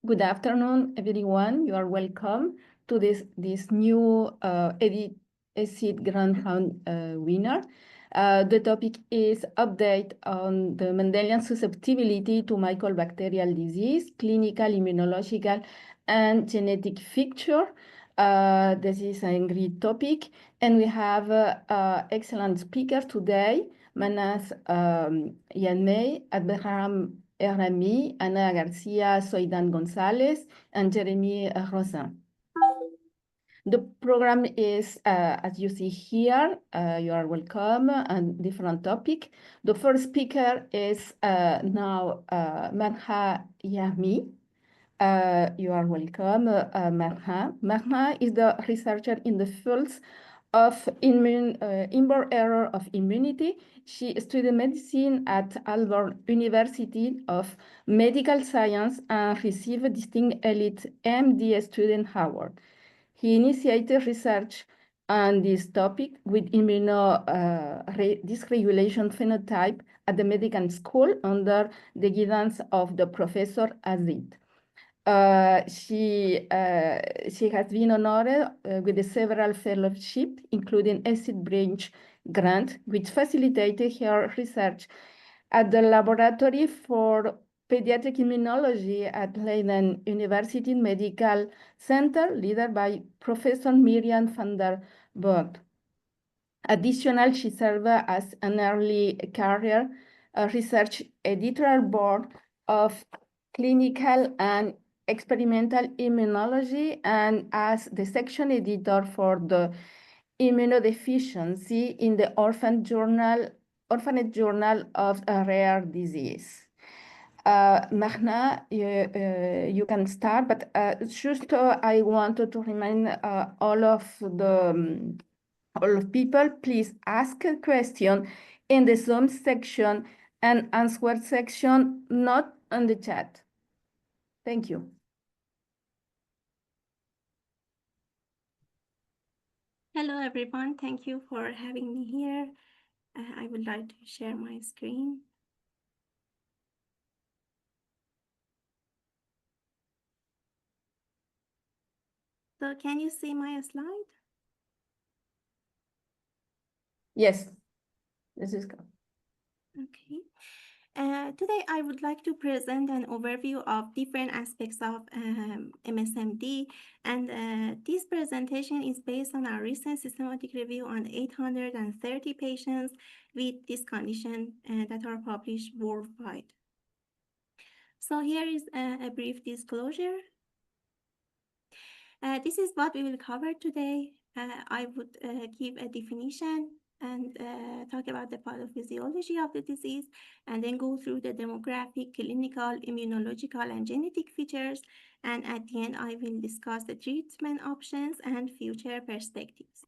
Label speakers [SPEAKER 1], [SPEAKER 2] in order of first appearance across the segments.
[SPEAKER 1] Good afternoon, everyone. You are welcome to this new ESID Grand Round winner. The topic is update on the Mendelian susceptibility to mycobacterial disease, clinical, immunological, and genetic feature. This is a great topic, and we have excellent speaker today, Mahnaz Jamee, Abderrahmane Errami, Ana García-Soidán González, and Jérémie Rosain. The program is, as you see here, you are welcome, and different topic. The first speaker is now Mahnaz Jamee. You are welcome, Mahnaz. Mahnaz is the researcher in the fields of inborn error of immunity. She studied medicine at Auburn University of Medical Science and received a distinct elite MD student award. He initiated research on this topic with dysregulation phenotype at the medical school under the guidance of the professor ESID. She has been honored with several fellowships, including ESID branch grant, which facilitated her research at the Laboratory for Pediatric Immunology at Leiden University Medical Center, led by Professor Miriam van der Burg. Additionally, she served as an early career research editorial board of clinical and experimental immunology and as the section editor for the immunodeficiency in the Orphanet Journal of Rare Disease. Mahnaz, you can start, but just I wanted to remind all of people, please ask a question in the Zoom section and answer section, not on the chat. Thank you.
[SPEAKER 2] Hello, everyone. Thank you for having me here. I would like to share my screen. So can you see my slide?
[SPEAKER 1] Yes, this is good. Okay.
[SPEAKER 2] Today, I would like to present an overview of different aspects of MSMD, and this presentation is based on our recent systematic review on 830 patients with this condition that are published worldwide. So here is a brief disclosure. This is what we will cover today. I would give a definition and talk about the pathophysiology of the disease, and then go through the demographic, clinical, immunological, and genetic features. And at the end, I will discuss the treatment options and future perspectives.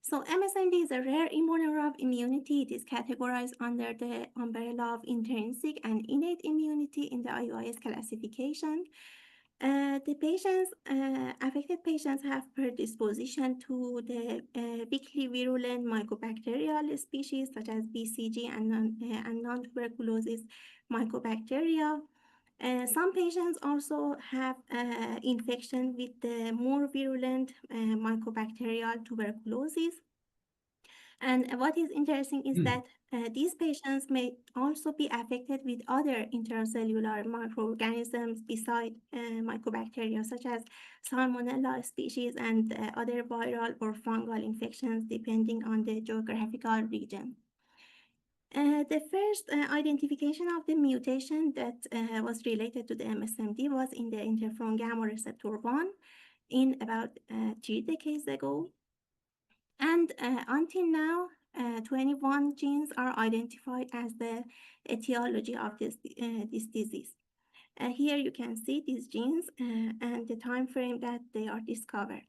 [SPEAKER 2] So MSMD is a rare inborn error of immunity. It is categorized under the umbrella of intrinsic and innate immunity in the IOIS classification. The patients, affected patients have predisposition to the weakly virulent mycobacterial species such as BCG and non-tuberculosis mycobacteria. Some patients also have infection with the more virulent mycobacterial tuberculosis. And what is interesting is that these patients may also be affected with other intracellular microorganisms besides mycobacteria, such as Salmonella species and other viral or fungal infections, depending on the geographical region. The first identification of the mutation that was related to the MSMD was in the interferon gamma receptor 1 in about 3 decades ago. And until now, 21 genes are identified as the etiology of this disease. Here you can see these genes and the time frame that they are discovered.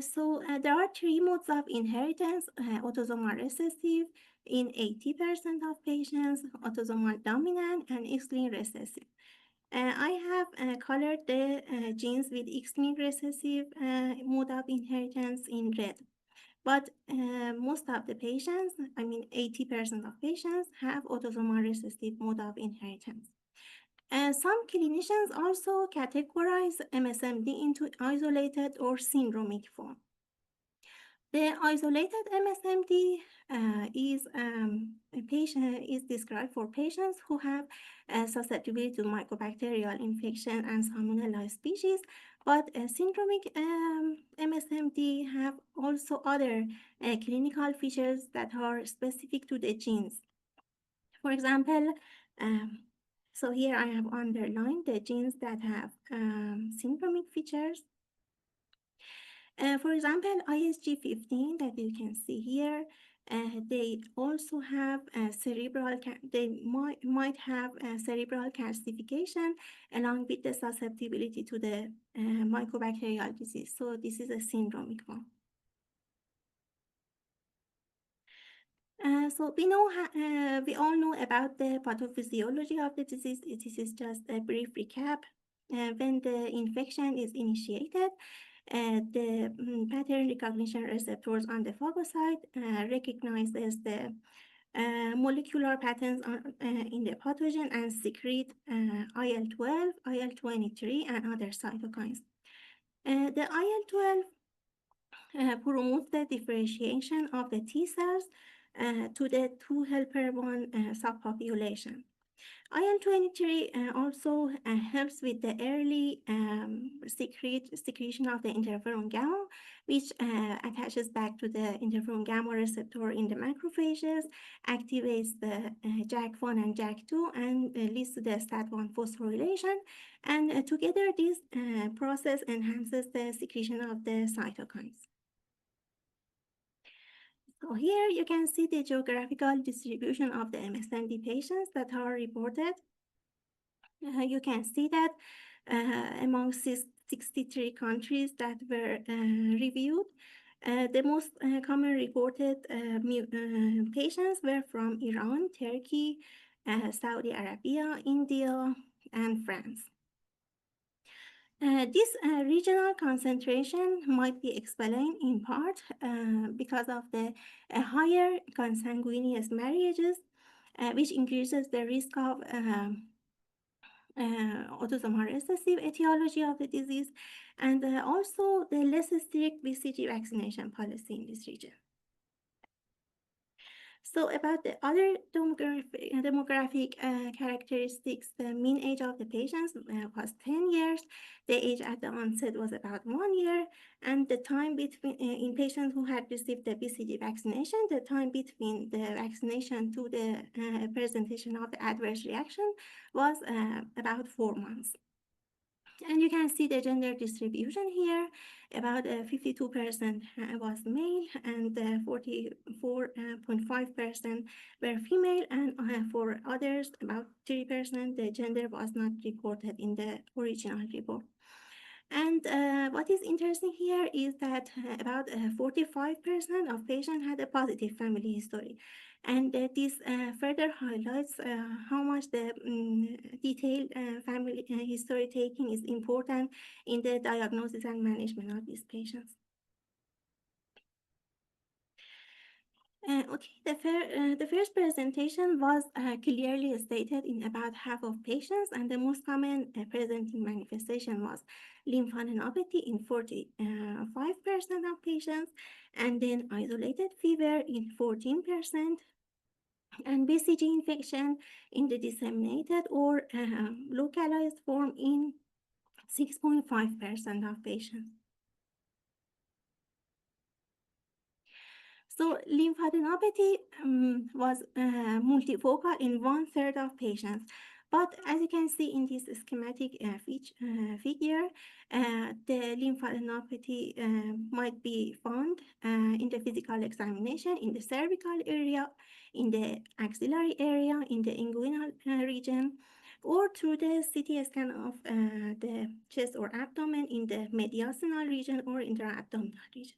[SPEAKER 2] So there are 3 modes of inheritance: autosomal recessive in 80% of patients, autosomal dominant, and X-linked recessive. I have colored the genes with X-linked recessive mode of inheritance in red. but most of the patients, I mean 80% of patients, have autosomal recessive mode of inheritance. Some clinicians also categorize MSMD into isolated or syndromic form. The isolated MSMD is described for patients who have susceptibility to mycobacterial infection and salmonella species, but syndromic MSMD have also other clinical features that are specific to the genes. For example, so here I have underlined the genes that have syndromic features. For example, ISG15 that you can see here, they also have they might have cerebral calcification along with the susceptibility to the mycobacterial disease. So this is a syndromic one. So we all know about the pathophysiology of the disease. This is just a brief recap. When the infection is initiated, the pattern recognition receptors on the phagocyte recognizes the molecular patterns in the pathogen and secrete IL-12, IL-23, and other cytokines. The IL-12 promotes the differentiation of the T cells to the 2 helper 1 subpopulation. IL-23 also helps with the early secretion of the interferon gamma, which attaches back to the interferon gamma receptor in the macrophages, activates the JAK1 and JAK2, and leads to the STAT1 phosphorylation. And together, this process enhances the secretion of the cytokines. So here you can see the geographical distribution of the MSMD patients that are reported. You can see that among 63 countries that were reviewed, the most common reported patients were from Iran, Turkey, Saudi Arabia, India, and France. This regional concentration might be explained in part because of the higher consanguineous marriages, which increases the risk of autosomal recessive etiology of the disease, and also the less strict BCG vaccination policy in this region. So about the other demographic characteristics, the mean age of the patients was 10 years. The age at the onset was about 1 year. And the time between, in patients who had received the BCG vaccination, the time between the vaccination to the presentation of the adverse reaction was about 4 months. And you can see the gender distribution here. About 52% was male and 44.5% were female, and for others, about 3%, the gender was not reported in the original report. And what is interesting here is that about 45% of patients had a positive family history. And this further highlights how much the detailed family history taking is important in the diagnosis and management of these patients. Okay, the first presentation was clearly stated in about half of patients, and the most common presenting manifestation was lymphadenopathy in 45% of patients, and then isolated fever in 14%, and BCG infection in the disseminated or localized form in 6.5% of patients. So lymphadenopathy was multifocal in 1/3 of patients. But as you can see in this schematic figure, the lymphadenopathy might be found in the physical examination in the cervical area, in the axillary area, in the inguinal region, or through the CT scan of the chest or abdomen in the mediastinal region or intra-abdominal region.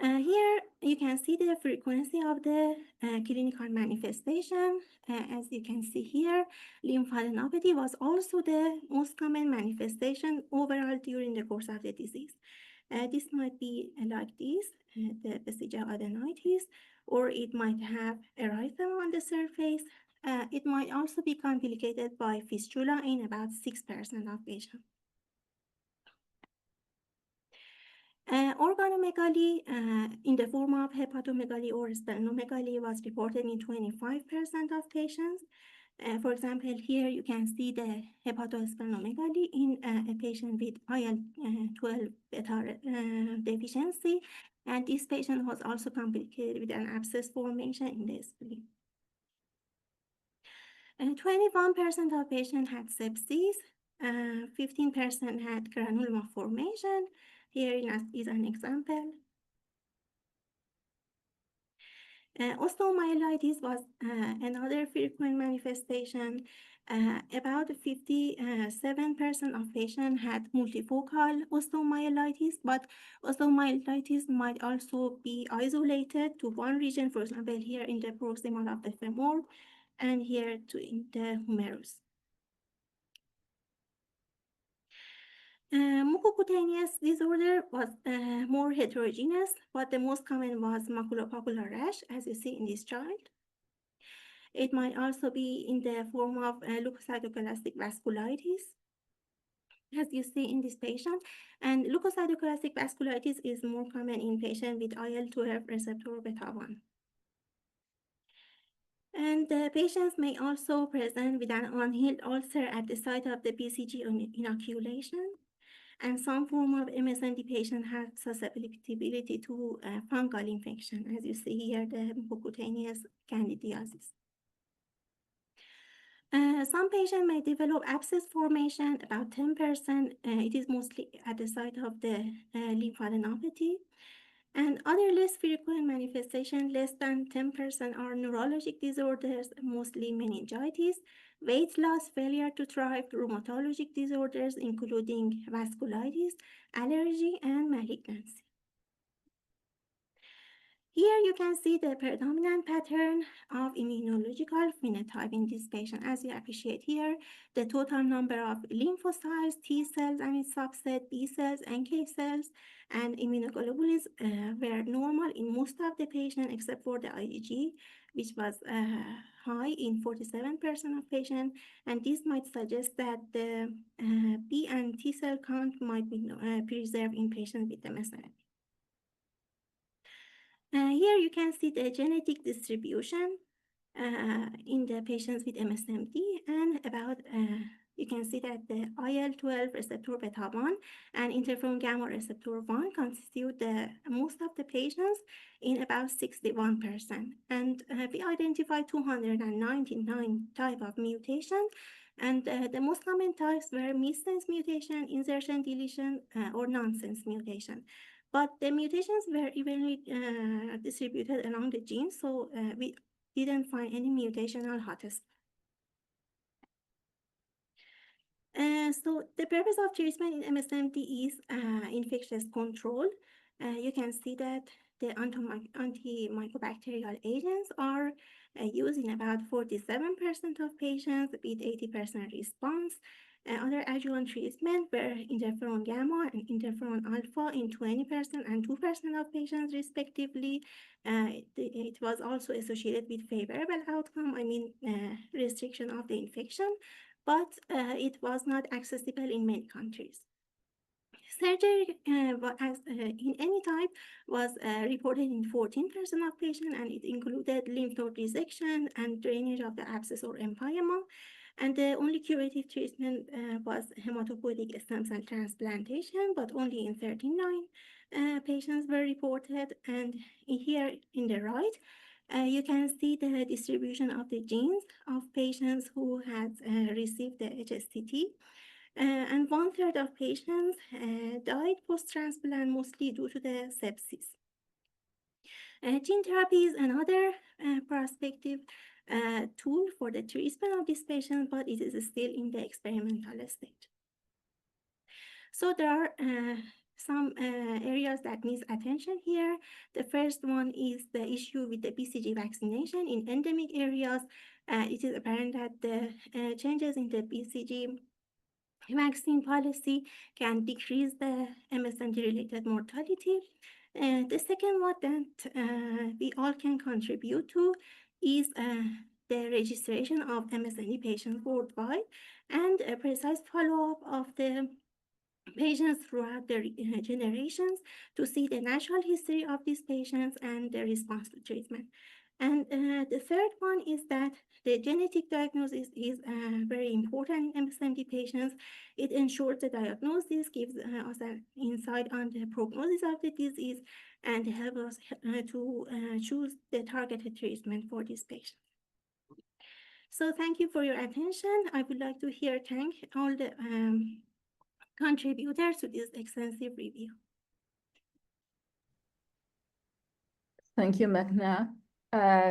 [SPEAKER 2] Here you can see the frequency of the clinical manifestation. As you can see here, lymphadenopathy was also the most common manifestation overall during the course of the disease. This might be like this, the vesical adenitis, or it might have erythema on the surface. It might also be complicated by fistula in about 6% of patients. Organomegaly in the form of hepatomegaly or splenomegaly was reported in 25% of patients. For example, here you can see the hepatosplenomegaly in a patient with IL-12 beta deficiency, and this patient was also complicated with an abscess formation in the spleen. 21% of patients had sepsis, 15% had granuloma formation. Here is an example. Osteomyelitis was another frequent manifestation. About 57% of patients had multifocal osteomyelitis, but osteomyelitis might also be isolated to one region, for example, here in the proximal of the femur, and here in the humerus. Mucocutaneous disorder was more heterogeneous, but the most common was maculopapular rash, as you see in this chart. It might also be in the form of leukocytoclastic vasculitis, as you see in this patient. And leukocytoclastic vasculitis is more common in patients with IL-12 receptor beta-1. And the patients may also present with an unhealed ulcer at the site of the BCG inoculation. And some form of MSMD patient have susceptibility to fungal infection, as you see here, the mucocutaneous candidiasis. Some patients may develop abscess formation, about 10%. It is mostly at the site of the lymphadenopathy. And other less frequent manifestations, less than 10%, are neurologic disorders, mostly meningitis, weight loss, failure to thrive, rheumatologic disorders, including vasculitis, allergy, and malignancy. Here you can see the predominant pattern of immunological phenotype in this patient. As you appreciate here, the total number of lymphocytes, T cells and its subset, B cells, NK cells, and immunoglobulins were normal in most of the patients except for the IgG, which was high in 47% of patients. And this might suggest that the B and T cell count might be preserved in patients with MSMD. Here you can see the genetic distribution in the patients with MSMD, and about you can see that the IL-12 receptor beta-1 and interferon gamma receptor 1 constitute most of the patients in about 61%. And we identified 299 type of mutations, and the most common types were missense mutation, insertion deletion, or nonsense mutation. But the mutations were evenly distributed along the genes, so we didn't find any mutational hotspots. So the purpose of treatment in MSMD is infectious control. You can see that the antimycobacterial agents are used in about 47% of patients with 80% response. Other adjuvant treatment were interferon gamma and interferon alpha in 20% and 2% of patients respectively. It was also associated with favorable outcome, restriction of the infection, but it was not accessible in many countries. Surgery in any type was reported in 14% of patients, and it included lymph node resection and drainage of the abscess or empyema. And the only curative treatment was hematopoietic stem cell transplantation, but only in 39 patients were reported. And here in the right, you can see the distribution of the genes of patients who had received the HSTT. And 1/3 of patients died post-transplant, mostly due to the sepsis. Gene therapy is another prospective tool for the treatment of this patient, but it is still in the experimental stage. So there are some areas that needs attention here. The first one is the issue with the BCG vaccination in endemic areas. It is apparent that the changes in the BCG vaccine policy can decrease the MSMD-related mortality. The second one that we all can contribute to is the registration of MSMD patients worldwide and a precise follow-up of the patients throughout their generations to see the natural history of these patients and the response to treatment. And the third one is that the genetic diagnosis is very important in MSMD patients. It ensures the diagnosis, gives us an insight on the prognosis of the disease, and helps us to choose the targeted treatment for these patients. So thank you for your attention. I would like to thank all the contributors to this extensive review.
[SPEAKER 1] Thank you, Maghna.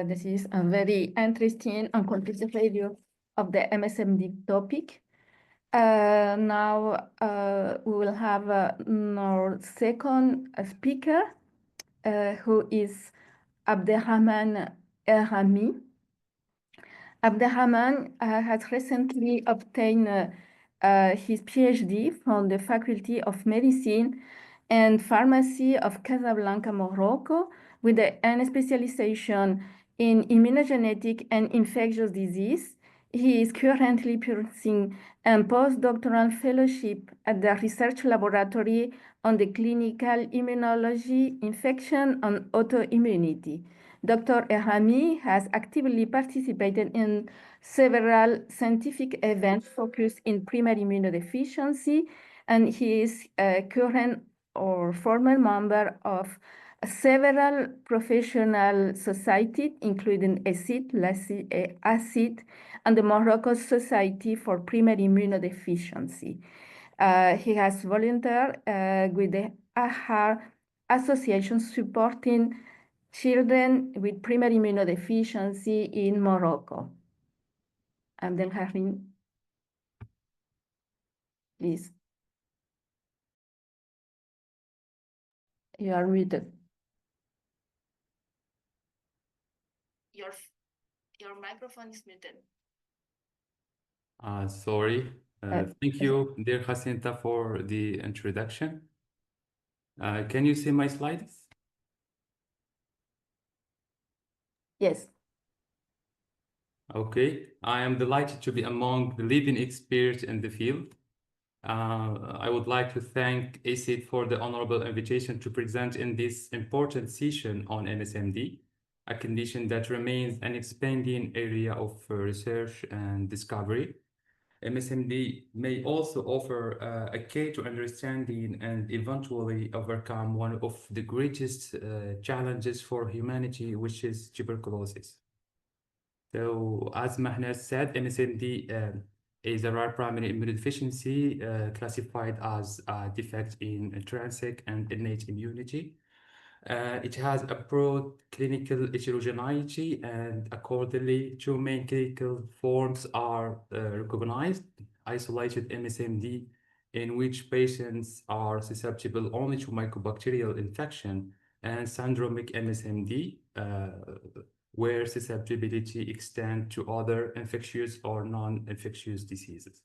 [SPEAKER 1] This is a very interesting and comprehensive review of the MSMD topic. Now we will have our second speaker, who is Abderrahmane Errami. Abderrahmane has recently obtained his PhD from the Faculty of Medicine and Pharmacy of Casablanca, Morocco, with an specialization in immunogenetic and infectious disease. He is currently pursuing a postdoctoral fellowship at the Research Laboratory on the Clinical Immunology, Infection, and Autoimmunity. Dr. Errami has actively participated in several scientific events focused in primary immunodeficiency, and he is a current or former member of several professional societies, including ESID, and the Moroccan Society for Primary Immunodeficiency. He has volunteered with the AHAR Association supporting children with primary immunodeficiency in Morocco. Abderrahmane, please. You are muted. Your microphone is muted.
[SPEAKER 3] Sorry. Thank you, dear Jacinta, for the introduction. Can you see my slides?
[SPEAKER 1] Yes.
[SPEAKER 3] Okay. I am delighted to be among the leading experts in the field. I would like to thank ESID for the honorable invitation to present in this important session on MSMD, a condition that remains an expanding area of research and discovery. MSMD may also offer a key to understanding and eventually overcome one of the greatest challenges for humanity, which is tuberculosis. So, as Mahnaz said, MSMD is a rare primary immunodeficiency classified as a defect in intrinsic and innate immunity. It has a broad clinical heterogeneity, and accordingly, two main clinical forms are recognized: isolated MSMD, in which patients are susceptible only to mycobacterial infection, and syndromic MSMD, where susceptibility extends to other infectious or non-infectious diseases.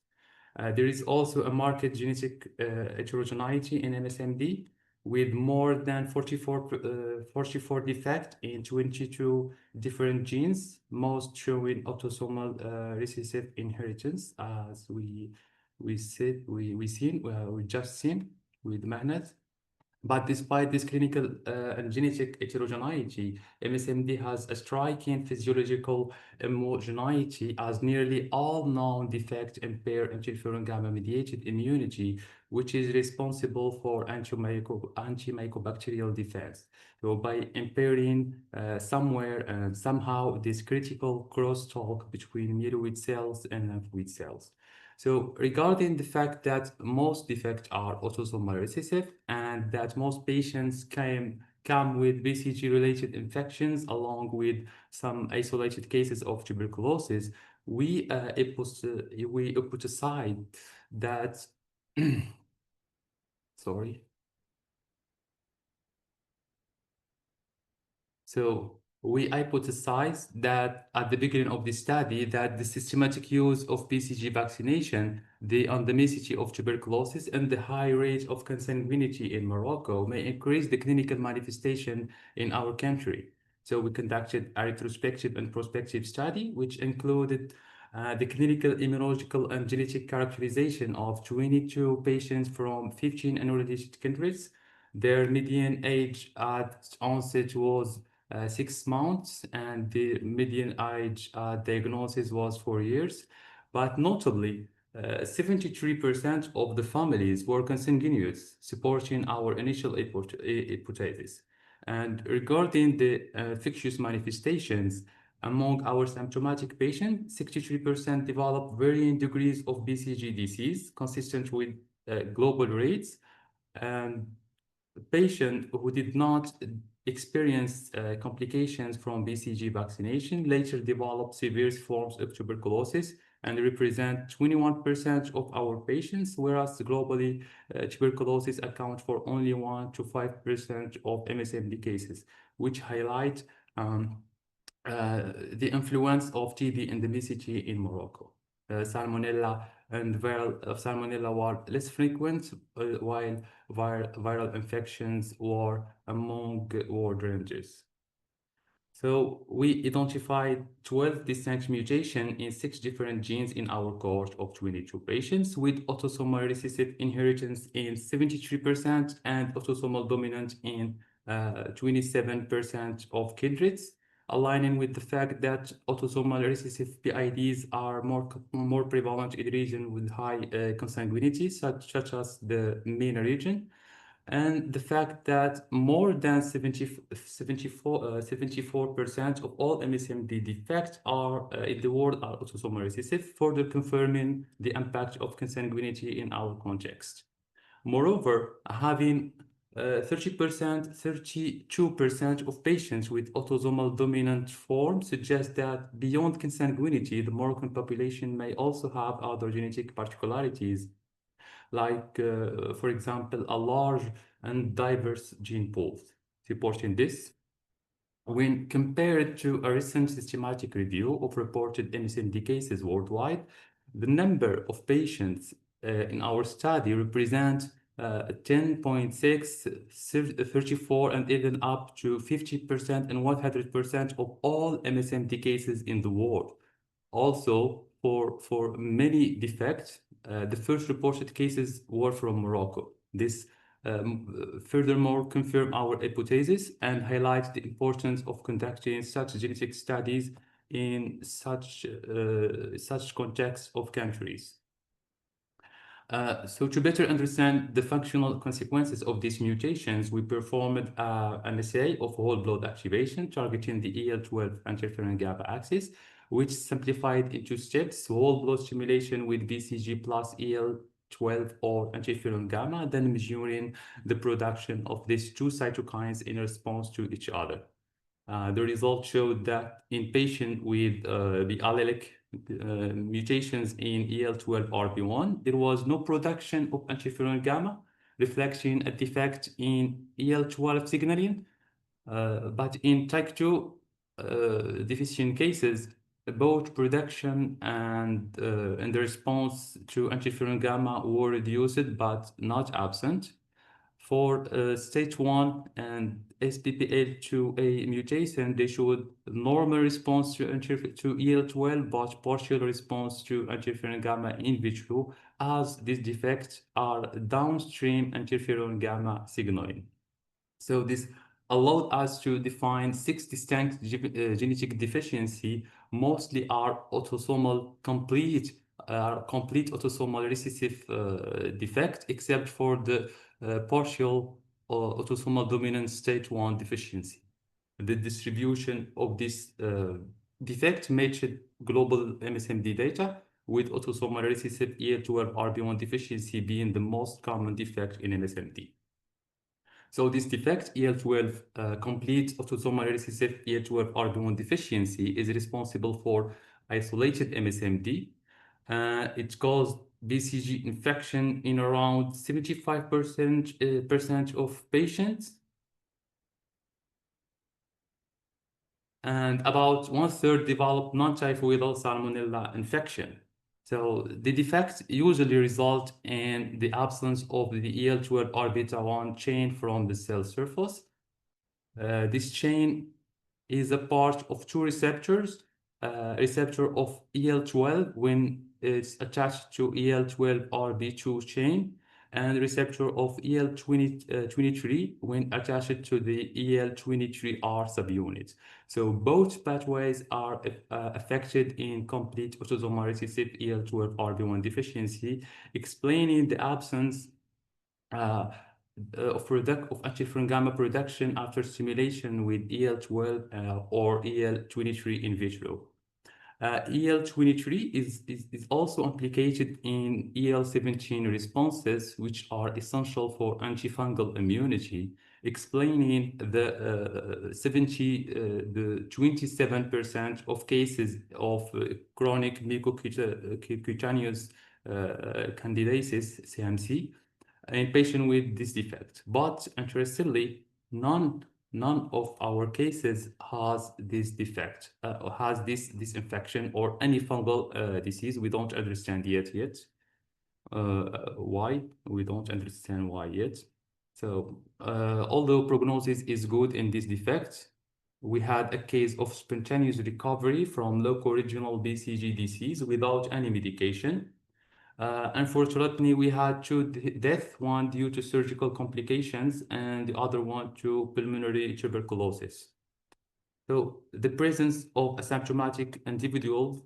[SPEAKER 3] There is also a marked genetic heterogeneity in MSMD, with more than 44 defects in 22 different genes, most showing autosomal recessive inheritance, as we just seen with Mahnaz. But despite this clinical and genetic heterogeneity, MSMD has a striking physiological homogeneity, as nearly all known defects impair interferon gamma-mediated immunity, which is responsible for antimycobacterial defense. So by impairing somehow this critical crosstalk between myeloid cells and lymphoid cells. So regarding the fact that most defects are autosomal recessive and that most patients come with BCG-related infections along with some isolated cases of tuberculosis, we put aside that sorry. So we hypothesized that at the beginning of the study that the systematic use of BCG vaccination, the endemicity of tuberculosis, and the high rate of consanguinity in Morocco may increase the clinical manifestation in our country. So we conducted a retrospective and prospective study, which included the clinical, immunological, and genetic characterization of 22 patients from 15 enrolled countries. Their median age at onset was 6 months, and the median age diagnosis was 4 years. But notably, 73% of the families were consanguineous, supporting our initial hypothesis. And regarding the infectious manifestations, among our symptomatic patients, 63% developed varying degrees of BCG disease, consistent with global rates. And patient who did not experience complications from BCG vaccination later developed severe forms of tuberculosis and represent 21% of our patients, whereas globally tuberculosis accounts for only 1 to 5% of MSMD cases, which highlight the influence of TB endemicity in Morocco. Salmonella and salmonella were less frequent, while viral infections were among ward ranges. So we identified 12 distinct mutations in 6 different genes in our cohort of 22 patients, with autosomal recessive inheritance in 73% and autosomal dominant in 27% of kindreds, aligning with the fact that autosomal recessive PIDs are more prevalent in regions with high consanguinity, such as the MENA region, and the fact that more than 74% of all MSMD defects are in the world are autosomal recessive, further confirming the impact of consanguinity in our context. Moreover, having 32% of patients with autosomal dominant form suggests that beyond consanguinity, the Moroccan population may also have other genetic particularities, like, for example, a large and diverse gene pool. Supporting this, when compared to a recent systematic review of reported MSMD cases worldwide, the number of patients in our study represent 10.6, 34, and even up to 50% and 100% of all MSMD cases in the world. Also, for many defects, the first reported cases were from Morocco. This furthermore confirms our hypothesis and highlights the importance of conducting such genetic studies in such contexts of countries. So to better understand the functional consequences of these mutations, we performed an assay of whole blood activation targeting the EL12 interferon gamma axis, which simplified into steps: whole blood stimulation with BCG plus EL12 or interferon gamma, then measuring the production of these two cytokines in response to each other. The results showed that in patients with the allelic mutations in EL12RB1, there was no production of interferon gamma, reflecting a defect in EL12 signaling. But in type 2 deficient cases, both production and the response to interferon gamma were reduced but not absent. For stage 1 and SPPL2A mutation, they showed normal response to EL12, but partial response to interferon gamma in vitro, as these defects are downstream interferon gamma signaling. So this allowed us to define 6 distinct genetic deficiency, mostly are autosomal complete autosomal recessive defect, except for the partial autosomal dominant stage 1 deficiency. The distribution of this defect matched global MSMD data, with autosomal recessive EL12RB1 deficiency being the most common defect in MSMD. So this defect, EL12 complete autosomal recessive EL12RB1 deficiency, is responsible for isolated MSMD. It caused BCG infection in around 75% of patients. and about 1/3 develop non-typhoidal salmonella infection. So the defects usually result in the absence of the EL12R beta 1 chain from the cell surface. This chain is a part of two receptors, receptor of EL12 when it's attached to EL12RB2 chain, and receptor of EL23 when attached to the EL23R subunit. So both pathways are affected in complete autosomal recessive EL12RB1 deficiency, explaining the absence of interferon gamma production after stimulation with EL12 or EL23 in vitro. EL23 is also implicated in EL17 responses, which are essential for antifungal immunity, explaining the 27% of cases of chronic mucocutaneous candidiasis, CMC, in patients with this defect. But interestingly, none of our cases has this defect, has this infection or any fungal disease. We don't understand yet. Why? We don't understand why yet. So although prognosis is good in this defect, we had a case of spontaneous recovery from local regional BCG disease without any medication. Unfortunately, we had two deaths, one due to surgical complications and the other one to pulmonary tuberculosis. So the presence of asymptomatic individuals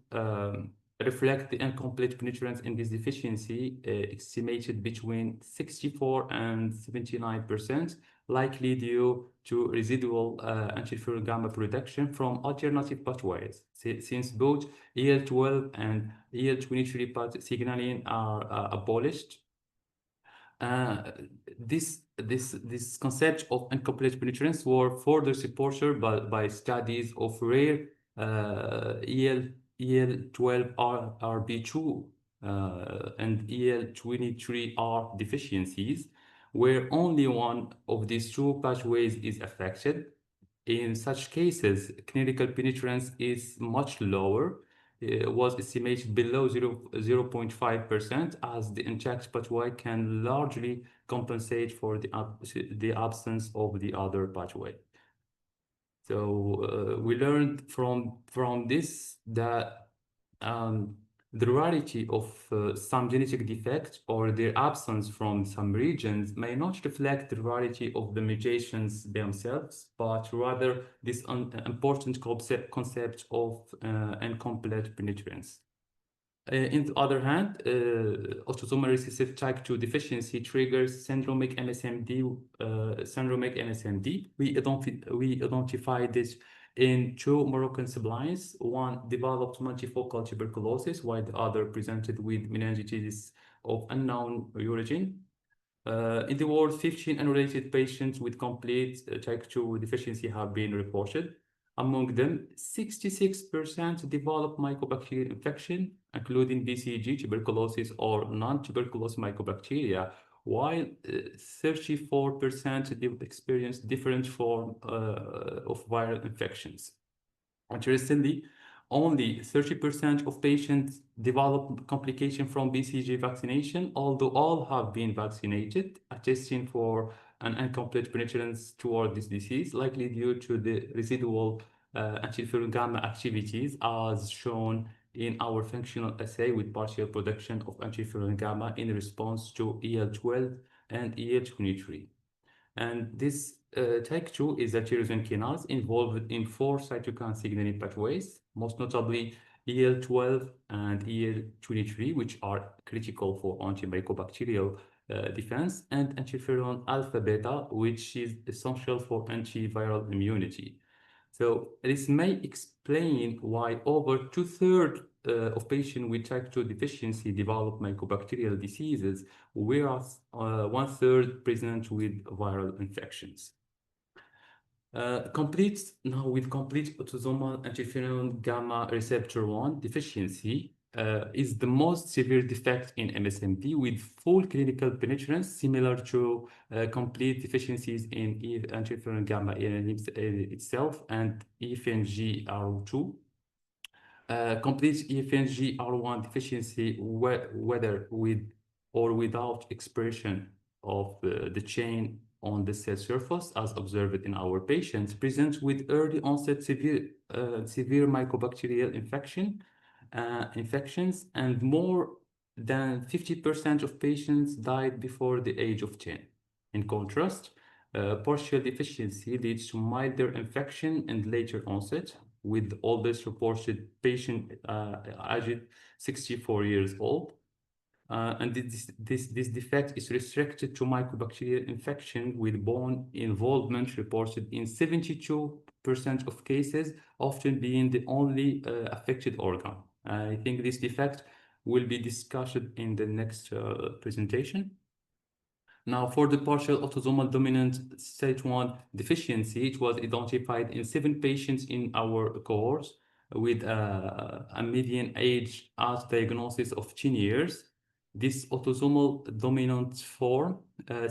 [SPEAKER 3] reflect the incomplete penetrance in this deficiency, estimated between 64 and 79%, likely due to residual interferon gamma production from alternative pathways, since both EL12 and EL23 path signaling are abolished. This concept of incomplete penetrance were further supported by studies of rare EL12RB2 and EL23R deficiencies, where only one of these two pathways is affected. In such cases, clinical penetrance is much lower. It was estimated below 0.5%, as the intact pathway can largely compensate for the absence of the other pathway. So we learned from this that the rarity of some genetic defect or their absence from some regions may not reflect the rarity of the mutations themselves, but rather this important concept of incomplete penetrance. On the other hand, autosomal recessive type 2 deficiency triggers syndromic MSMD. We identified this in two Moroccan siblings. One developed multifocal tuberculosis, while the other presented with meningitis of unknown origin. In the world, 15 unrelated patients with complete type 2 deficiency have been reported. Among them, 66% develop mycobacterial infection, including BCG, tuberculosis, or non-tuberculous mycobacteria, while 34% experience different form of viral infections. Interestingly, only 30% of patients develop complication from BCG vaccination, although all have been vaccinated, attesting for an incomplete penetrance toward this disease, likely due to the residual interferon gamma activities, as shown in our functional assay with partial production of interferon gamma in response to EL12 and EL23. And this type 2 is a tyrosine kinase involved in 4 cytokine signaling pathways, most notably EL12 and EL23, which are critical for antimycobacterial defense, and interferon alpha beta, which is essential for antiviral immunity. So this may explain why over 2/3 of patients with type 2 deficiency develop mycobacterial diseases, whereas 1/3 present with viral infections. With complete autosomal interferon gamma receptor 1 deficiency, is the most severe defect in MSMD with full clinical penetrance, similar to complete deficiencies in interferon gamma itself and EFNGR2. Complete EFNGR1 deficiency, whether with or without expression of the chain on the cell surface, as observed in our patients, presents with early onset severe mycobacterial infections, and more than 50% of patients died before the age of 10. In contrast, partial deficiency leads to milder infection and later onset, with the oldest reported patient aged 64 years old. And this defect is restricted to mycobacterial infection with bone involvement reported in 72% of cases, often being the only affected organ. I think this defect will be discussed in the next presentation. Now, for the partial autosomal dominant stage 1 deficiency, it was identified in 7 patients in our cohorts with a median age at diagnosis of 10 years. This autosomal dominant form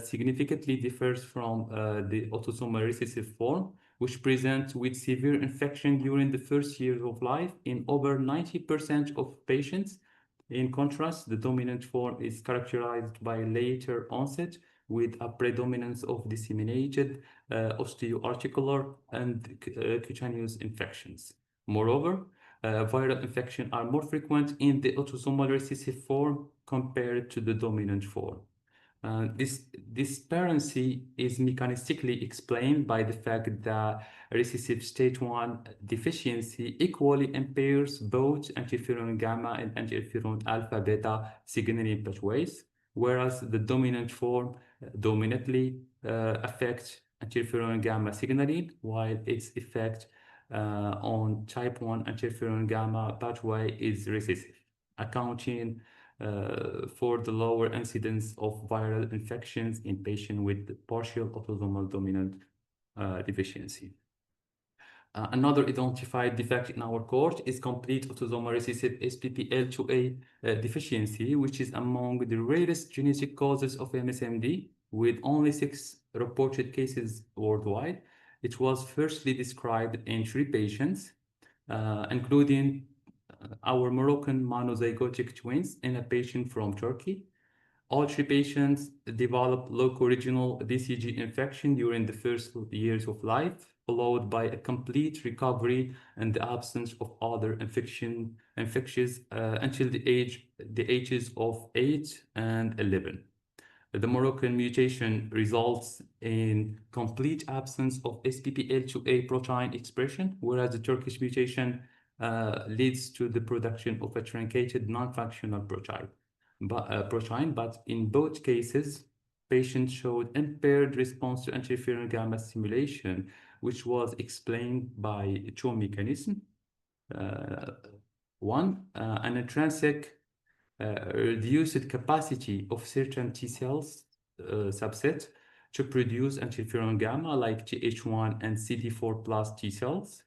[SPEAKER 3] significantly differs from the autosomal recessive form, which presents with severe infection during the first years of life in over 90% of patients. In contrast, the dominant form is characterized by later onset with a predominance of disseminated osteoarticular and cutaneous infections. Moreover, viral infections are more frequent in the autosomal recessive form compared to the dominant form. This disparity is mechanistically explained by the fact that recessive stage 1 deficiency equally impairs both interferon gamma and interferon alpha beta signaling pathways, whereas the dominant form dominantly affects interferon gamma signaling, while its effect on type 1 interferon gamma pathway is recessive, accounting for the lower incidence of viral infections in patients with partial autosomal dominant deficiency. Another identified defect in our cohort is complete autosomal recessive SPPL2A deficiency, which is among the rarest genetic causes of MSMD, with only 6 reported cases worldwide. It was firstly described in 3 patients, including our Moroccan monozygotic twins and a patient from Turkey. All 3 patients developed local regional BCG infection during the first years of life, followed by a complete recovery and the absence of other infections until the ages of 8 and 11. The Moroccan mutation results in complete absence of SPPL2A protein expression, whereas the Turkish mutation leads to the production of a truncated non-functional protein. But in both cases, patients showed impaired response to interferon gamma stimulation, which was explained by 2 mechanisms. One, an intrinsic reduced capacity of certain T cells subset to produce interferon gamma like Th1 and CD4 plus T cells.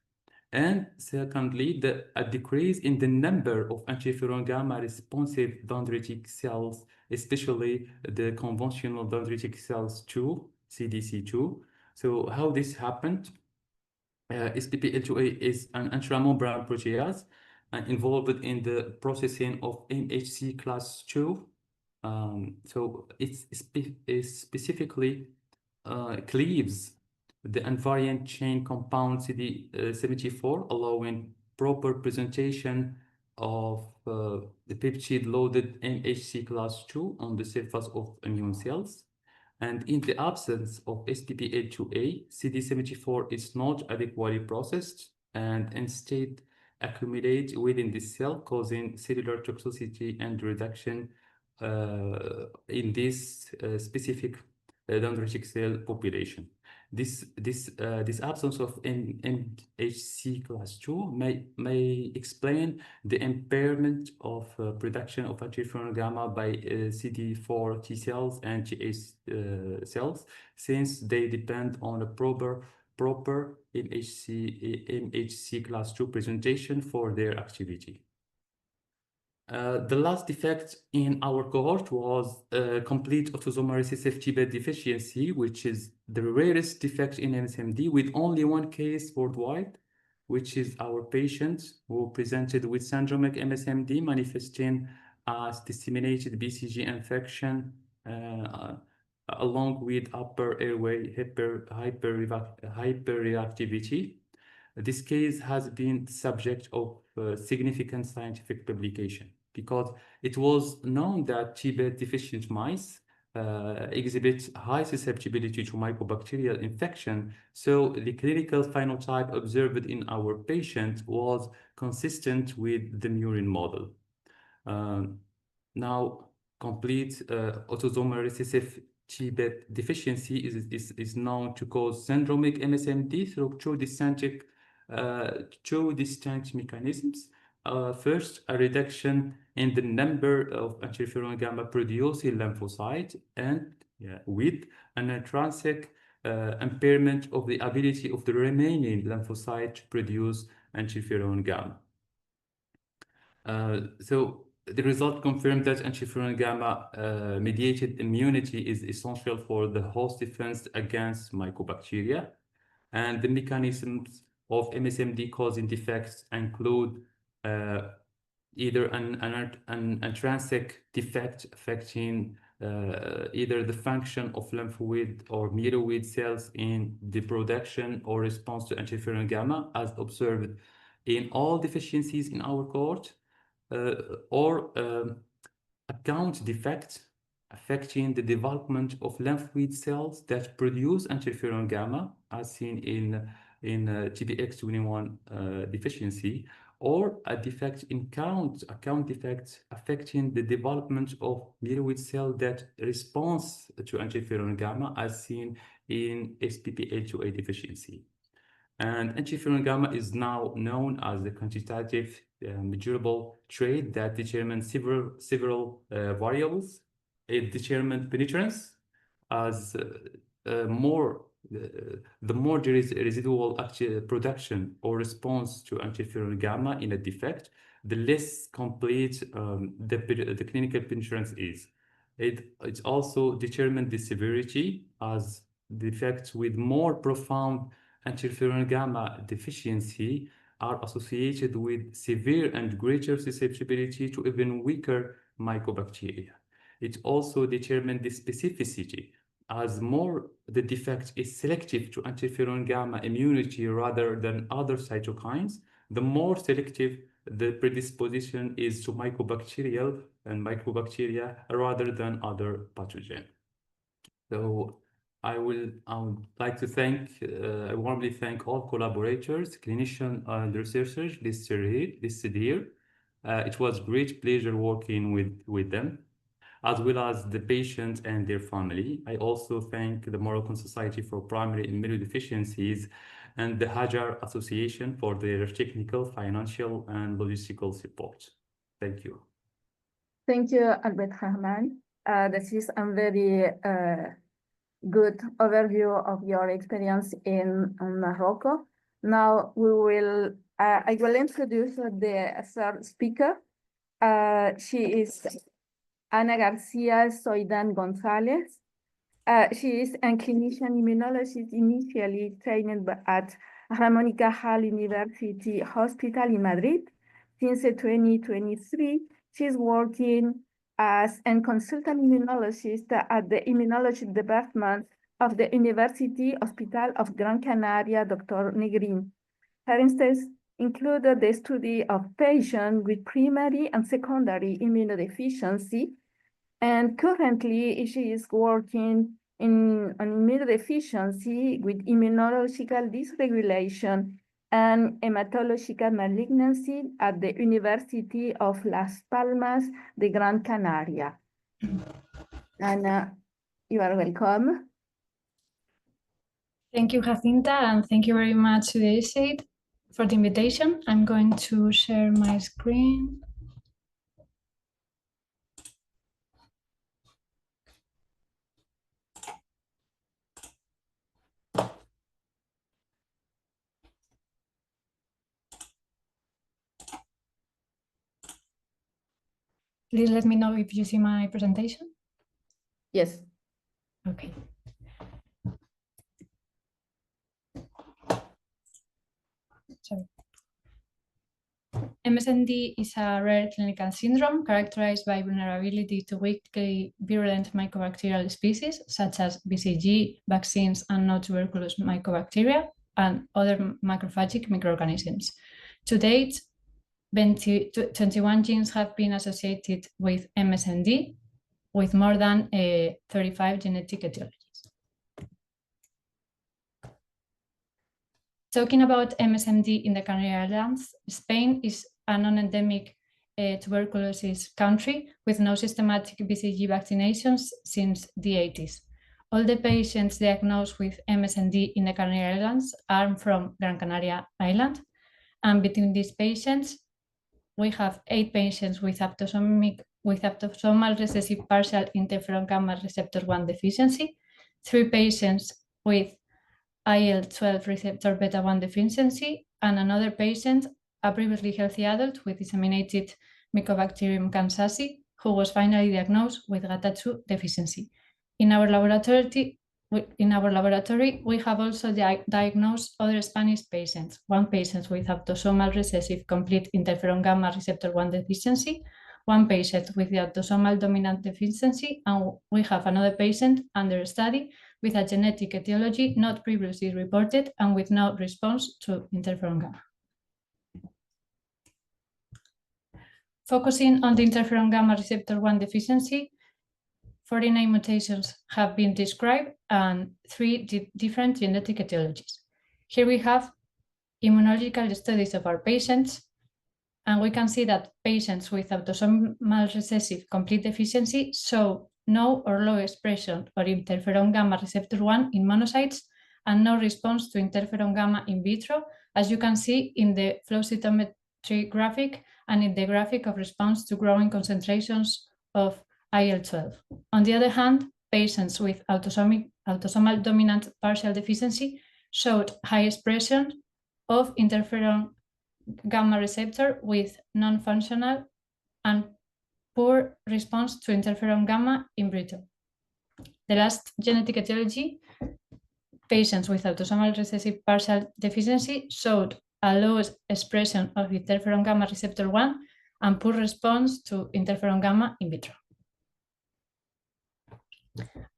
[SPEAKER 3] And secondly, a decrease in the number of interferon gamma responsive dendritic cells, especially the conventional dendritic cells 2, CDC2. So how this happened? SPPL2A is an intramembranous protease involved in the processing of MHC class 2. So it specifically cleaves the invariant chain compound CD74, allowing proper presentation of the peptide-loaded MHC class 2 on the surface of immune cells. And in the absence of SPPL2A, CD74 is not adequately processed and instead accumulate within the cell, causing cellular toxicity and reduction in this specific dendritic cell population. This absence of MHC class 2 may explain the impairment of production of interferon gamma by CD4 T cells and Th cells, since they depend on a proper MHC class 2 presentation for their activity. The last defect in our cohort was complete autosomal recessive TB deficiency, which is the rarest defect in MSMD, with only one case worldwide, which is our patient who presented with syndromic MSMD manifesting as disseminated BCG infection along with upper airway hyperreactivity. This case has been the subject of significant scientific publication because it was known that TB deficient mice exhibit high susceptibility to mycobacterial infection. So the clinical phenotype observed in our patient was consistent with the murine model. Now, complete autosomal recessive TB deficiency is known to cause syndromic MSMD through two distinct mechanisms. First, a reduction in the number of interferon gamma producing lymphocytes and with an intrinsic impairment of the ability of the remaining lymphocyte to produce interferon gamma. So the result confirmed that interferon gamma mediated immunity is essential for the host defense against mycobacteria, and the mechanisms of MSMD causing defects include either an intrinsic defect affecting either the function of lymphoid or myeloid cells in the production or response to interferon gamma, as observed in all deficiencies in our cohort, or a count defect affecting the development of lymphoid cells that produce interferon gamma, as seen in TBX21 deficiency, or a defect in count defect affecting the development of myeloid cell that responds to interferon gamma, as seen in SPPA2A deficiency. And interferon gamma is now known as the quantitative measurable trait that determines several variables. It determines penetrance, as the more there is residual production or response to interferon gamma in a defect, the less complete the clinical penetrance is. It also determines the severity, as defects with more profound interferon gamma deficiency are associated with severe and greater susceptibility to even weaker mycobacteria. It also determines the specificity, as more the defect is selective to interferon gamma immunity rather than other cytokines, the more selective the predisposition is to mycobacteria rather than other pathogens. So I would like to warmly thank all collaborators, clinicians, and researchers listed here. It was great pleasure working with them, as well as the patient and their family. I also thank the Moroccan Society for Primary Immunodeficiencies and the Hajar Association for their technical, financial, and logistical support. Thank you.
[SPEAKER 1] Thank you, Abderrahmane. This is a very good overview of your experience in Morocco. Now I will introduce the third speaker. She is Ana García-Soidán González. She is a clinician immunologist initially trained at Ramón y Cajal University Hospital in Madrid. Since 2023, she's working as a consultant immunologist at the immunology department of the University Hospital of Gran Canaria, Dr. Negrín. Her interests included the study of patients with primary and secondary immunodeficiency, and currently she is working on immunodeficiency with immunological dysregulation and hematological malignancy at the University of Las Palmas de Gran Canaria. And you are welcome.
[SPEAKER 4] Thank you, Jacinta, and thank you very much to the ESID for the invitation. I'm going to share my screen. Please let me know if you see my presentation.
[SPEAKER 1] Yes.
[SPEAKER 4] Okay. Sorry. MSMD is a rare clinical syndrome characterized by vulnerability to weakly virulent mycobacterial species such as BCG, vaccines, and non-tuberculous mycobacteria, and other macrophagic microorganisms. To date, 21 genes have been associated with MSMD, with more than 35 genetic etiologies. Talking about MSMD in the Canary Islands, Spain is a non-endemic tuberculosis country with no systematic BCG vaccinations since the 80s. All the patients diagnosed with MSMD in the Canary Islands are from Gran Canaria Island, and between these patients, we have 8 patients with autosomal recessive partial interferon gamma receptor 1 deficiency, 3 patients with IL-12 receptor beta-1 deficiency, and another patient, a previously healthy adult with disseminated Mycobacterium kansasi, who was finally diagnosed with GATA2 deficiency. In our laboratory, we have also diagnosed other Spanish patients, 1 patient with autosomal recessive complete interferon gamma receptor 1 deficiency, 1 patient with the autosomal dominant deficiency, and we have another patient under study with a genetic etiology not previously reported and with no response to interferon gamma. Focusing on the interferon gamma receptor 1 deficiency, 49 mutations have been described and 3 different genetic etiologies. Here we have immunological studies of our patients, and we can see that patients with autosomal recessive complete deficiency show no or low expression of interferon gamma receptor 1 in monocytes and no response to interferon gamma in vitro, as you can see in the flow cytometry graphic and in the graphic of response to growing concentrations of IL-12. On the other hand, patients with autosomal dominant partial deficiency showed high expression of interferon gamma receptor with non-functional and poor response to interferon gamma in vitro. The last genetic etiology, patients with autosomal recessive partial deficiency showed a low expression of interferon gamma receptor 1 and poor response to interferon gamma in vitro.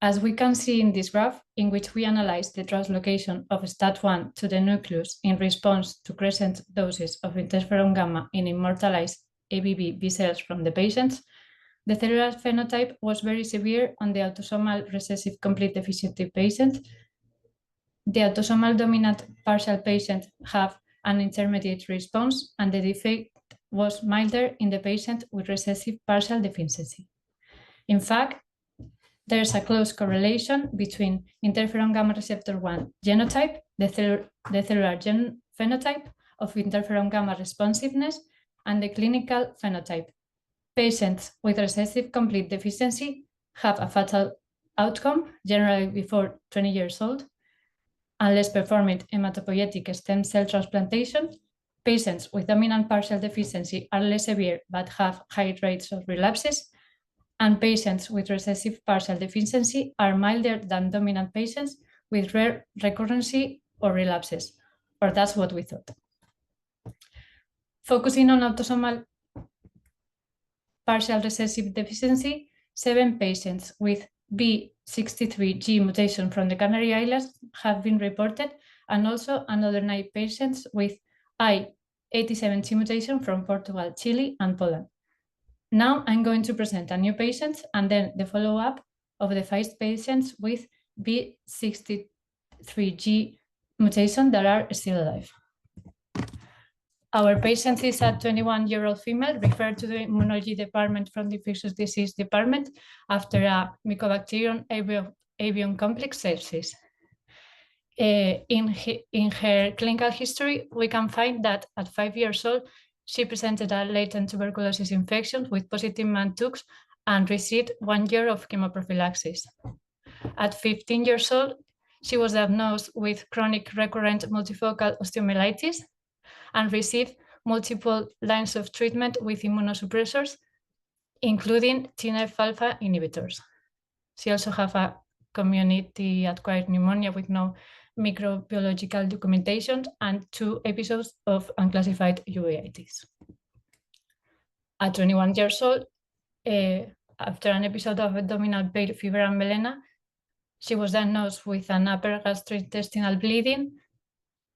[SPEAKER 4] As we can see in this graph, in which we analyze the translocation of STAT1 to the nucleus in response to crescent doses of interferon gamma in immortalized ABB B cells from the patients, the cellular phenotype was very severe on the autosomal recessive complete deficiency patient. The autosomal dominant partial patient have an intermediate response, and the defect was milder in the patient with recessive partial deficiency. In fact, there is a close correlation between interferon gamma receptor 1 genotype, the cellular phenotype of interferon gamma responsiveness, and the clinical phenotype. Patients with recessive complete deficiency have a fatal outcome, generally before 20 years old, unless performing hematopoietic stem cell transplantation. Patients with dominant partial deficiency are less severe but have high rates of relapses, and patients with recessive partial deficiency are milder than dominant patients with rare recurrency or relapses, or that's what we thought. Focusing on autosomal partial recessive deficiency, 7 patients with B63G mutation from the Canary Islands have been reported, and also another 9 patients with I87T mutation from Portugal, Chile, and Poland. Now I'm going to present a new patient and then the follow-up of the 5 patients with B63G mutation that are still alive. Our patient is a 21-year-old female referred to the immunology department from the infectious disease department after a Mycobacterium avium complex sepsis. In her clinical history, we can find that at 5 years old, she presented a latent tuberculosis infection with positive MANTUX and received 1 year of chemoprophylaxis. At 15 years old, she was diagnosed with chronic recurrent multifocal osteomyelitis and received multiple lines of treatment with immunosuppressors including TNF-alpha inhibitors. She also have a community-acquired pneumonia with no microbiological documentation and 2 episodes of unclassified uveitis. At 21 years old, after an episode of abdominal pain, fever, and melena, she was diagnosed with an upper gastrointestinal bleeding,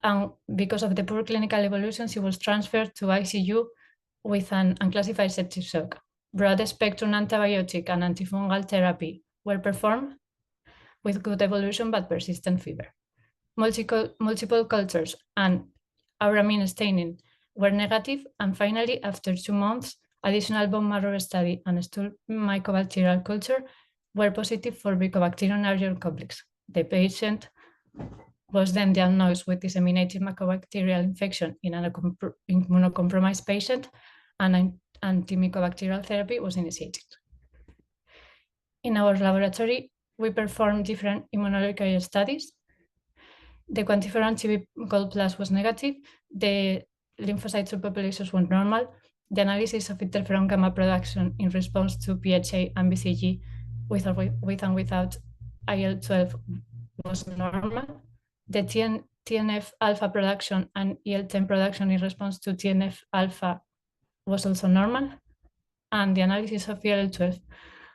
[SPEAKER 4] and because of the poor clinical evolution, she was transferred to ICU with an unclassified septic shock. Broad-spectrum antibiotic and antifungal therapy were performed with good evolution but persistent fever. Multiple cultures and Errami staining were negative, and finally, after 2 months, additional bone marrow study and stool mycobacterial culture were positive for Mycobacterium aeruginosa complex. The patient was then diagnosed with disseminated mycobacterial infection in an immunocompromised patient, and an antimycobacterial therapy was initiated. In our laboratory, we performed different immunological studies. The quantiferon TB Gold Plus was negative. The lymphocyte subpopulations were normal. The analysis of interferon gamma production in response to PHA and BCG with and without IL-12 was normal. The TNF-alpha production and IL-10 production in response to TNF-alpha was also normal. And the analysis of IL-12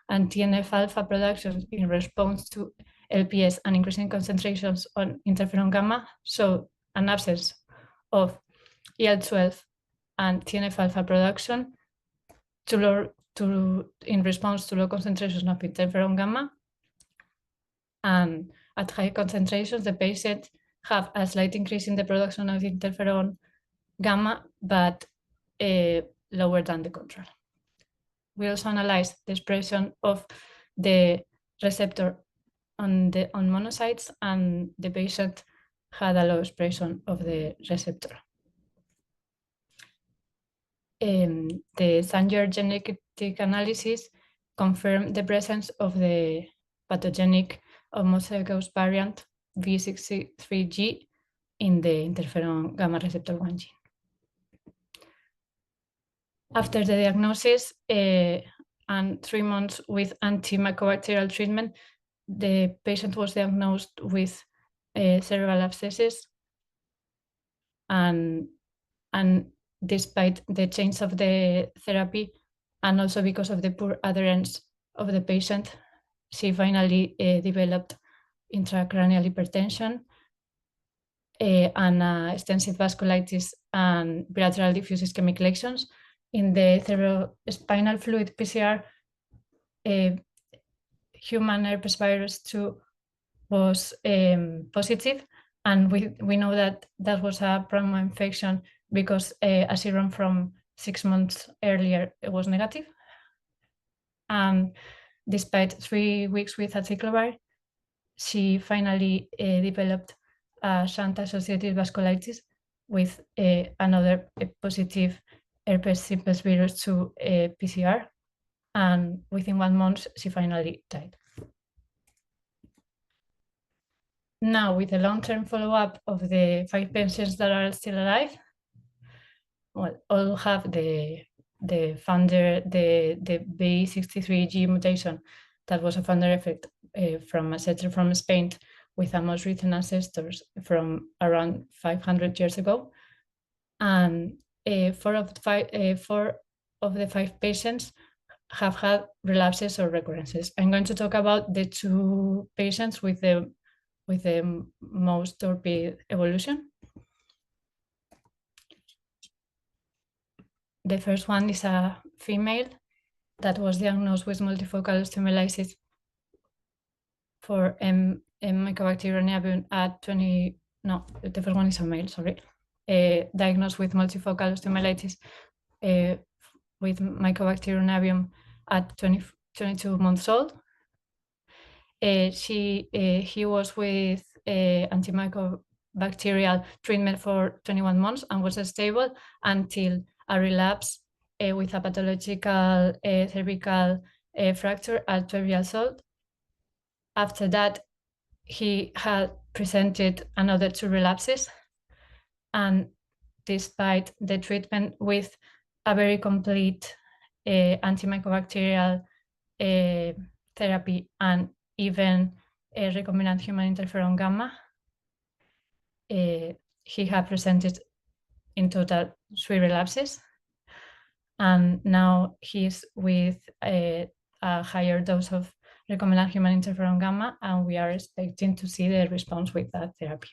[SPEAKER 4] and TNF-alpha production in response to LPS and increasing concentrations on interferon gamma showed an absence of IL-12 and TNF-alpha production in response to low concentrations of interferon gamma. And at high concentrations, the patient have a slight increase in the production of interferon gamma, but lower than the control. We also analyzed the expression of the receptor on monocytes, and the patient had a low expression of the receptor. The Sanger genetic analysis confirmed the presence of the pathogenic homozygous variant V63G in the interferon gamma receptor 1 gene. After the diagnosis and 3 months with antimycobacterial treatment, the patient was diagnosed with cerebral abscesses, and despite the change of the therapy and also because of the poor adherence of the patient, she finally developed intracranial hypertension and extensive vasculitis and bilateral diffuse ischemic lesions. In the cerebrospinal fluid PCR, human herpes virus 2 was positive, and we know that that was a primary infection because a serum from 6 months earlier was negative. And despite 3 weeks with acyclovir, she finally developed a shunt-associated vasculitis with another positive herpes simplex virus 2 PCR, and within 1 month she finally died. Now, with the long-term follow-up of the 5 patients that are still alive, well, all have the founder, the B63G mutation that was a founder effect from a settler from Spain with a most recent ancestors from around 500 years ago. And 4 of the 5 patients have had relapses or recurrences. I'm going to talk about the 2 patients with the most torpid evolution. The first one is a female that was diagnosed with multifocal osteomyelitis for Mycobacterium avium at 20. No, the first one is a male. Sorry, diagnosed with multifocal osteomyelitis with Mycobacterium avium at 22 months old. He was with antimycobacterial treatment for 21 months and was stable until a relapse with a pathological cervical fracture at 12 years old. After that, he had presented another 2 relapses, and despite the treatment with a very complete antimycobacterial therapy and even recombinant human interferon gamma. He had presented in total 3 relapses, and now he's with a higher dose of recombinant human interferon gamma, and we are expecting to see the response with that therapy.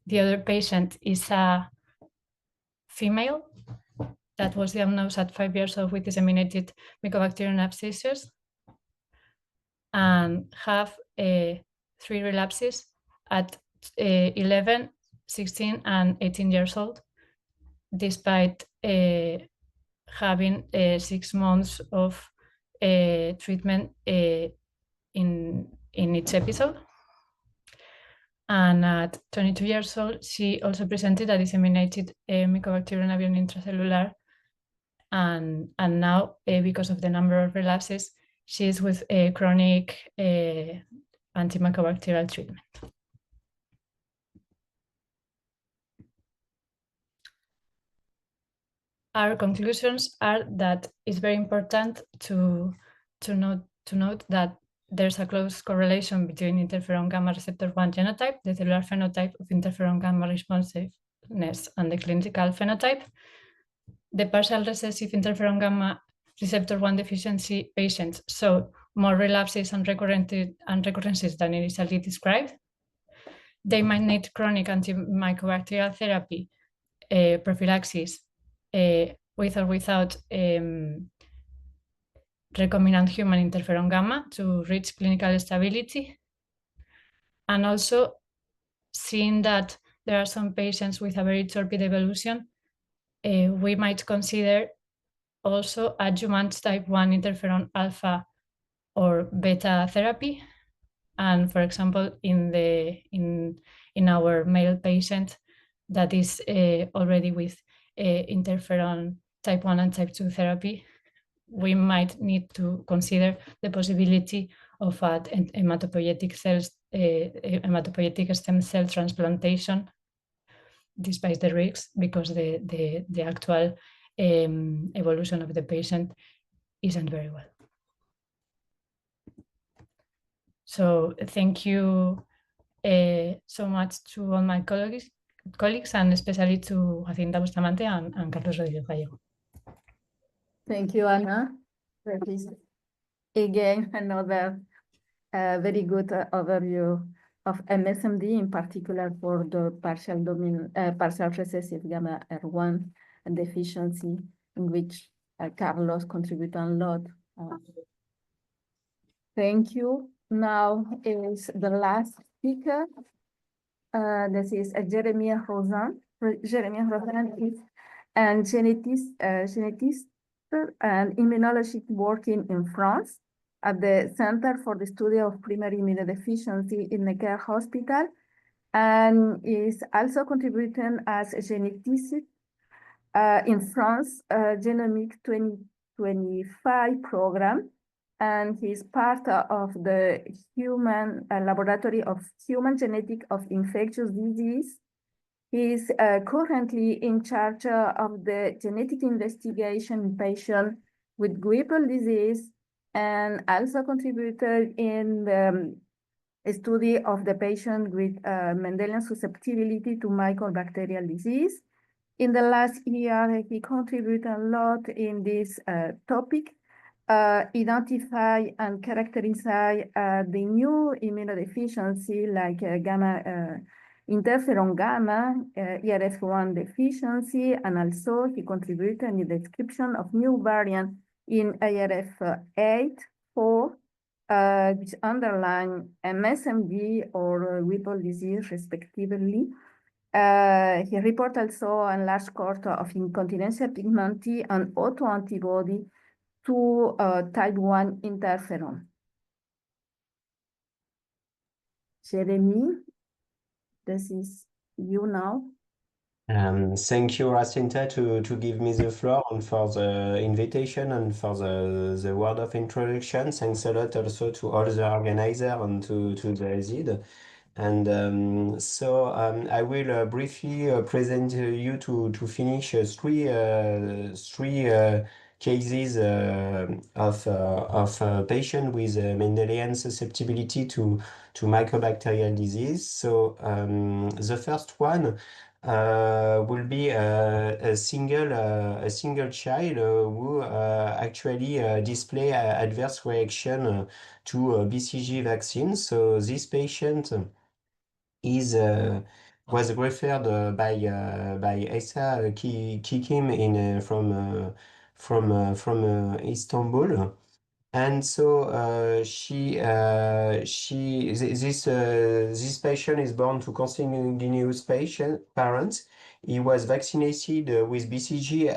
[SPEAKER 4] The other patient is a female that was diagnosed at 5 years old with disseminated Mycobacterium abscessus and have 3 relapses at 11, 16, and 18 years old, despite having 6 months of treatment in each episode. And at 22 years old, she also presented a disseminated Mycobacterium avium intracellular, and now, because of the number of relapses, she is with a chronic antimycobacterial treatment. Our conclusions are that it's very important to note that there's a close correlation between interferon gamma receptor 1 genotype, the cellular phenotype of interferon gamma responsiveness, and the clinical phenotype. The partial recessive interferon gamma receptor 1 deficiency patients saw more relapses and recurrences than initially described. They might need chronic antimycobacterial therapy, prophylaxis, with or without recombinant human interferon gamma to reach clinical stability. And also, seeing that there are some patients with a very torpid evolution, we might consider also adjuvant type 1 interferon alpha or beta therapy. And for example, in our male patient that is already with interferon type 1 and type 2 therapy, we might need to consider the possibility of hematopoietic stem cell transplantation, despite the risks, because the actual evolution of the patient isn't very well. So thank you so much to all my colleagues, and especially to Jacinta Bustamante and Carlos Rodríguez Gallego.
[SPEAKER 1] Thank you, Anna. That is, again, another very good overview of MSMD, in particular for the partial recessive gamma R1 deficiency, in which Carlos contributed a lot. Thank you. Now is the last speaker. This is Jérémie Rosain. Jérémie Rosain is a genetist and immunologist working in France at the Center for the Study of Primary Immunodeficiency in Necker Hospital, and is also contributing as a geneticist in France Genomic 2025 program, and he's part of the human laboratory of human genetic of infectious disease. He's currently in charge of the genetic investigation in patients with Whipple disease, and also contributed in the study of the patient with Mendelian susceptibility to mycobacterial disease. In the last year, he contributed a lot in this topic, identify and characterize the new immunodeficiency like interferon gamma, ERF1 deficiency, and also he contributed in the description of new variant in ARF8, 4, which underline MSMD or Whipple disease, respectively. He reported also a large cohort of incontinentia pigmenti and autoantibody to type 1 interferon. Jérémie, this is you now.
[SPEAKER 5] Thank you, Jacinta, to give me the floor and for the invitation and for the word of introduction. Thanks a lot also to all the organizers and to the ESID. And I will briefly present you to finish three cases of patient with Mendelian susceptibility to mycobacterial disease. So the first one will be a single child who actually display adverse reaction to BCG vaccine. So this patient was referred by Esa Kikim from Istanbul. And so this patient is born to consanguineous parents. He was vaccinated with BCG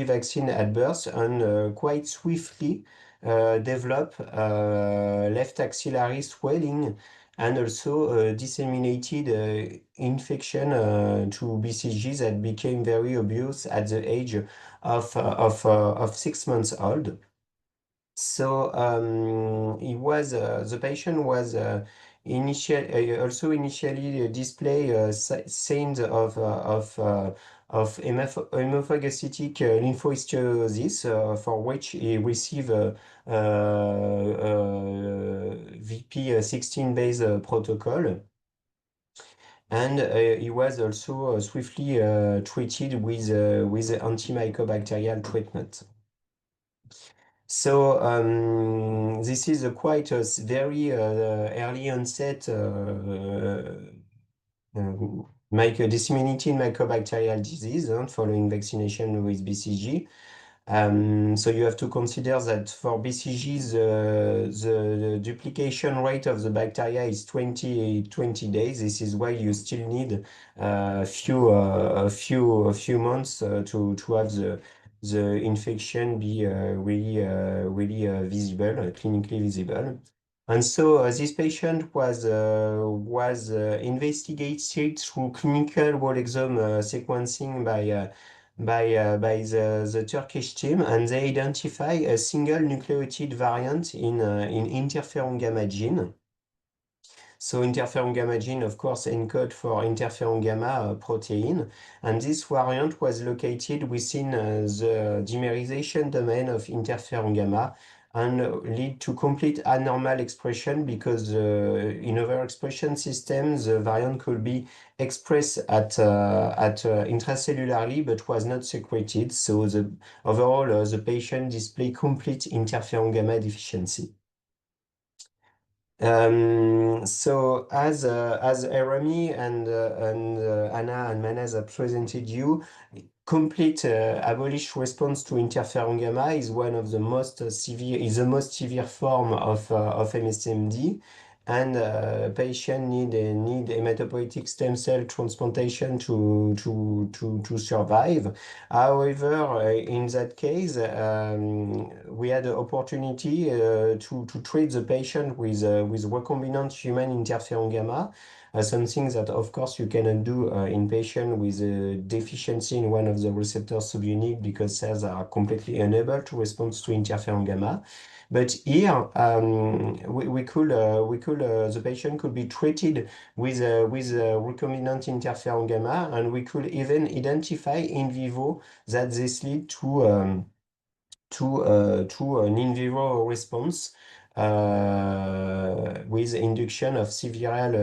[SPEAKER 5] vaccine at birth and quite swiftly developed left axillary swelling and also disseminated infection to BCG that became very obvious at the age of 6 months old. So the patient was initially display signs of hemophagocytic lymphohistiosis for which he received VP16 based protocol. And he was also swiftly treated with antimycobacterial treatment. So this is a quite a very early onset disseminated mycobacterial disease following vaccination with BCG. So you have to consider that for BCG, the duplication rate of the bacteria is 20 days. This is why you still need a few months to have the infection be really visible, clinically visible. And so this patient was investigated through clinical whole exome sequencing by the Turkish team, and they identify a single nucleotide variant in interferon gamma gene. So interferon gamma gene, of course, encode for interferon gamma protein, and this variant was located within the dimerization domain of interferon gamma and lead to complete abnormal expression because in overexpression systems, the variant could be expressed at intracellularly but was not secreted. So overall, the patient display complete interferon gamma deficiency. So as Errami and Anna and Mahnaz have presented you, complete abolished response to interferon gamma is one of the most severe form of MSMD, and patient need hematopoietic stem cell transplantation to survive. However, in that case, we had the opportunity to treat the patient with recombinant human interferon gamma. Something that, of course, you cannot do in patients with a deficiency in one of the receptors subunit because cells are completely unable to respond to interferon gamma. But here, the patient could be treated with recombinant interferon gamma, and we could even identify in vivo that this lead to an in vivo response with induction of several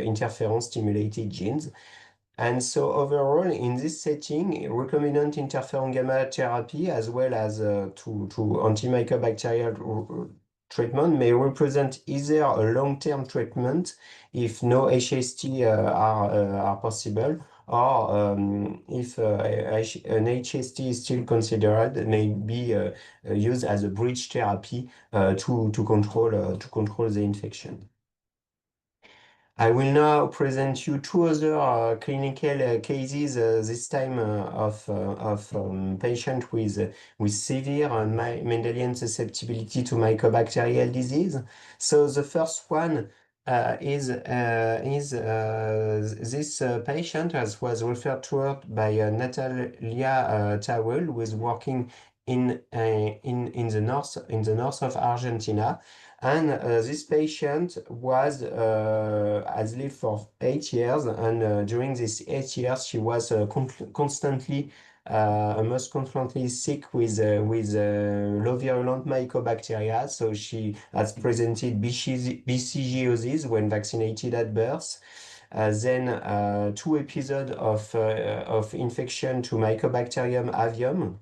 [SPEAKER 5] interferon stimulated genes. And so overall, in this setting, recombinant interferon gamma therapy as well as to antimycobacterial treatment may represent either a long-term treatment if no HST are possible, or if an HST is still considered, may be used as a bridge therapy to control the infection. I will now present you two other clinical cases, this time of patient with severe Mendelian susceptibility to mycobacterial disease. So the first one is this patient, as was referred to by Natalia Towell, who is working in the north of Argentina. And this patient has lived for 8 years, and during these 8 years, she was constantly almost constantly sick with low virulent Mycobacteria. So she has presented BCGosis when vaccinated at birth. Then 2 episodes of infection to Mycobacterium avium,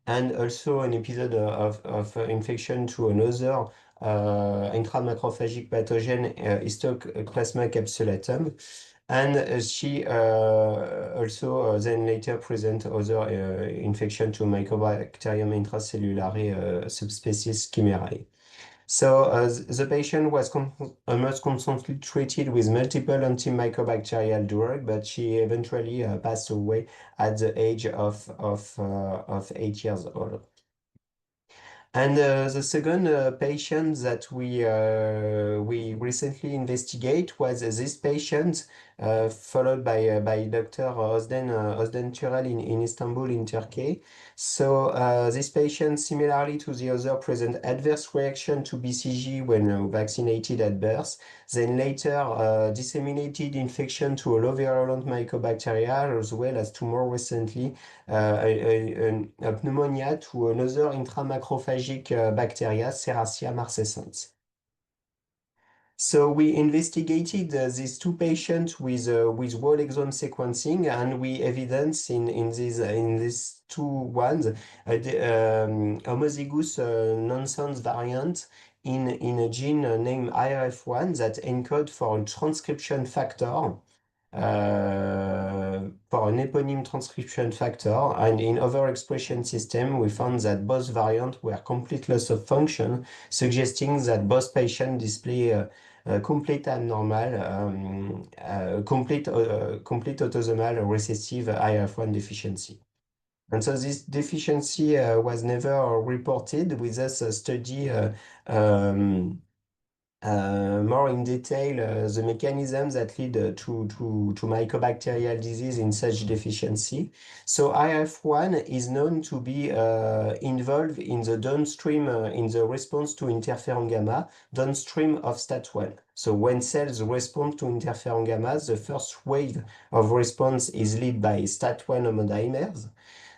[SPEAKER 5] and also an episode of infection to another intramacrophagic pathogen, Histoplasma capsulatum. And she also then later present other infection to Mycobacterium intracellulare subspecies chimerae. So the patient was almost constantly treated with multiple antimycobacterial drugs, but she eventually passed away at the age of 8 years old. And the second patient that we recently investigate was this patient, followed by Dr. Özden Türel in Istanbul, in Turkey. So this patient, similarly to the other, present adverse reaction to BCG when vaccinated at birth. Then later disseminated infection to a low virulent Mycobacteria, as well as to more recently a pneumonia to another intramacrophagic bacteria, Serratia marcescens. So we investigated these 2 patients with whole exome sequencing, and we evidence in these 2 ones the homozygous nonsense variant in a gene named IRF1 that encodes for a transcription factor. For an eponym transcription factor, and in overexpression system, we found that both variants were complete loss of function, suggesting that both patients display complete abnormal, complete autosomal recessive IRF1 deficiency. And so this deficiency was never reported. With us study more in detail the mechanisms that lead to mycobacterial disease in such deficiency. So IRF1 is known to be involved in the downstream, in the response to interferon gamma, downstream of STAT1. So when cells respond to interferon gamma, the first wave of response is led by STAT1 homodimers.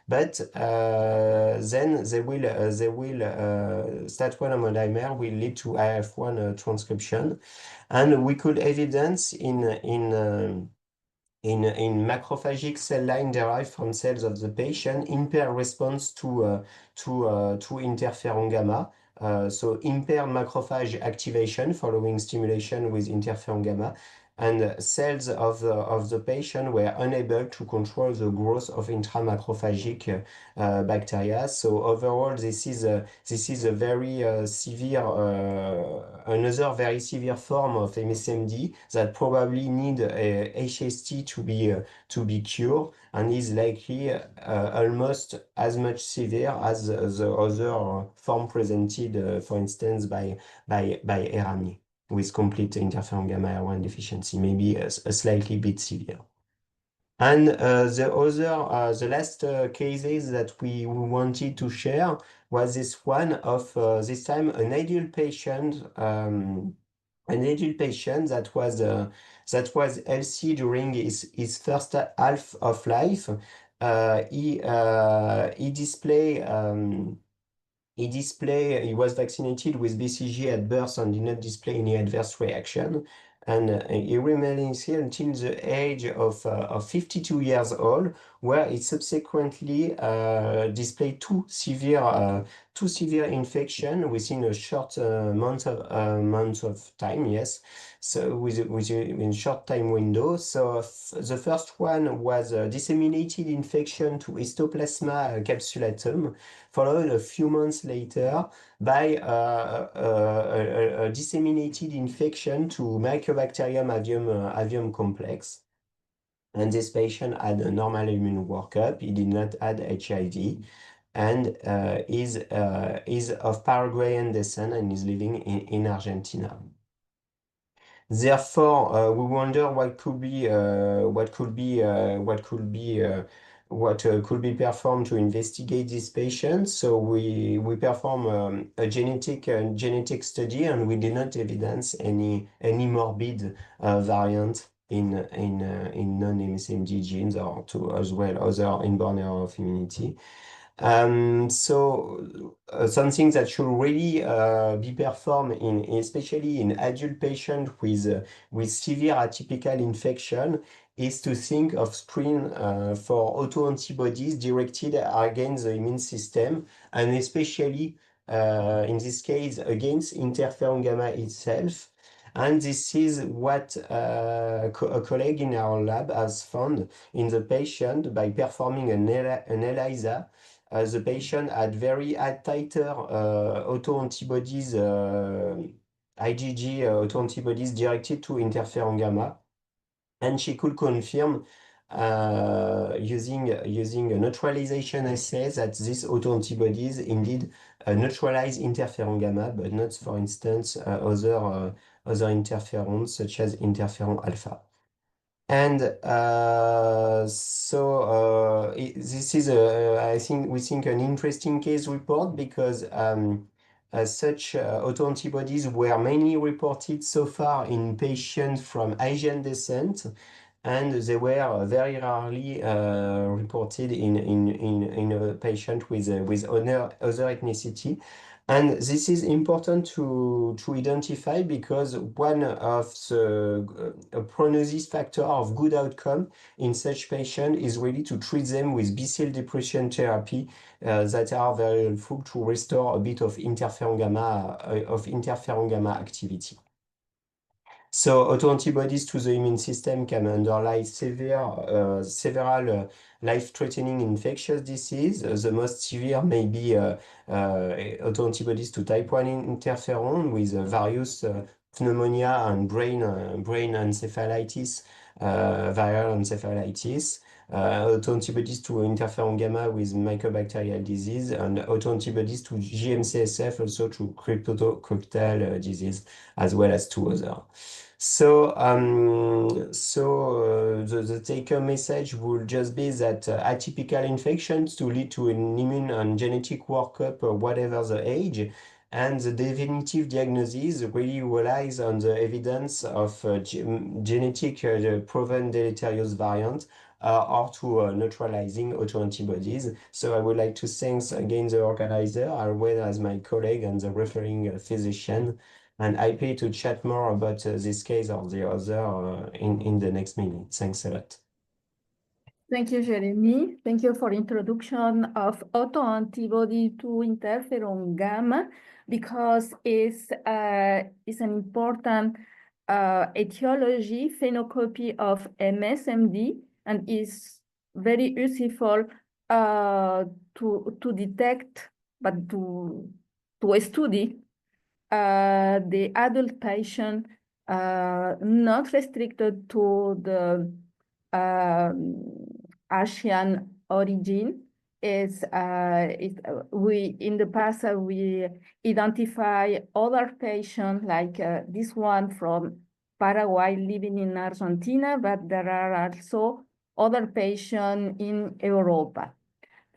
[SPEAKER 5] But then STAT1 homodimer will lead to IRF1 transcription, and we could evidence in macrophagic cell line derived from cells of the patient impaired response to interferon gamma. So impaired macrophage activation following stimulation with interferon gamma, and cells of the patient were unable to control the growth of intramacrophagic bacteria. So overall, this is a very severe, another very severe form of MSMD that probably need a HST to be cured, and is likely almost as much severe as the other form presented, for instance, by Errami, with complete interferon gamma 1 deficiency, maybe a slightly bit severe. And the last cases that we wanted to share was this one of this time an ideal patient that was healthy during his first half of life. He was vaccinated with BCG at birth and did not display any adverse reaction. And he remained here until the age of 52 years old, where he subsequently displayed two severe infections within a short month of time. Yes, so within short time window. So the first one was a disseminated infection to Histoplasma capsulatum, followed a few months later by a disseminated infection to Mycobacterium avium complex. And this patient had a normal immune workup. He did not have HIV, and is of Paraguayan descent and is living in Argentina. Therefore, we wonder what could be could be performed to investigate these patients. So we perform a genetic study, and we did not evidence any morbid variant in non-MSMD genes or as well other inborn error of immunity. Something that should really be performed especially in adult patients with severe atypical infection is to think of screen for autoantibodies directed against the immune system, and especially in this case against interferon gamma itself. And this is what a colleague in our lab has found in the patient by performing an ELISA. The patient had very titer autoantibodies, IgG autoantibodies directed to interferon gamma, and she could confirm using a neutralization assay that these autoantibodies indeed neutralize interferon gamma, but not, for instance, other interferons such as interferon alpha. And this is we think an interesting case report because such autoantibodies were mainly reported so far in patients from Asian descent, and they were very rarely reported in a patient with other ethnicity. And this is important to identify because one of the prognosis factor of good outcome in such patient is really to treat them with B-cell depletion therapy that are very helpful to restore a bit of interferon gamma activity. So autoantibodies to the immune system can underlie several life-threatening infectious disease. The most severe may be autoantibodies to type 1 interferon with various pneumonia and brain encephalitis, viral encephalitis. Autoantibodies to interferon gamma with mycobacterial disease, and autoantibodies to GM-CSF, also to cryptococcal disease, as well as two others. So, the take-home message would just be that atypical infections to lead to an immune and genetic workup, whatever the age, and the definitive diagnosis really relies on the evidence of genetic proven deleterious variant or to neutralizing autoantibodies. So I would like to thank again the organizer, as well as my colleague and the referring physician. And happy to chat more about this case or the other in the next minute. Thanks a lot.
[SPEAKER 1] Thank you, Jérémie. Thank you for introduction of autoantibody to interferon gamma, because it's an important etiology, phenocopy of MSMD, and is very useful to detect, but to study the adult patient, not restricted to the Asian origin. We in the past we identify other patients like this one from Paraguay living in Argentina, but there are also other patients in Europe.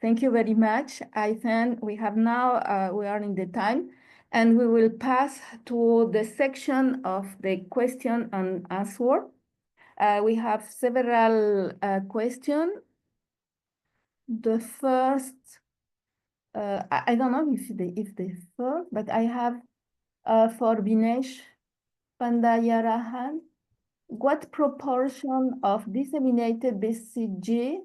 [SPEAKER 1] Thank you very much. I think we have now, we are in the time, and we will pass to the section of the question and answer. We have several questions. The first, I don't know if the first, but I have for Vinesh Pandayarahan, what proportion of disseminated BCG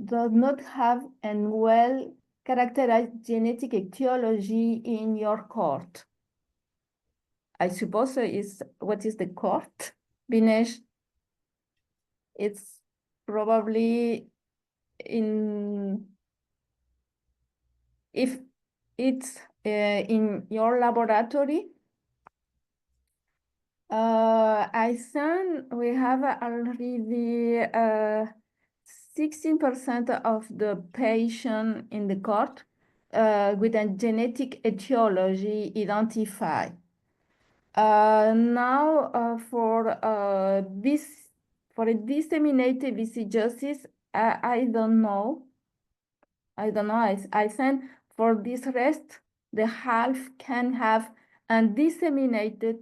[SPEAKER 1] does not have a well-characterized genetic etiology in your cohort? I suppose what is the cohort, Vinesh? It's probably if it's in your laboratory. I think we have already 16% of the patient in the cohort with a genetic etiology identified. Now for a disseminated BCGosis, I don't know. I think for this rest, the half can have a disseminated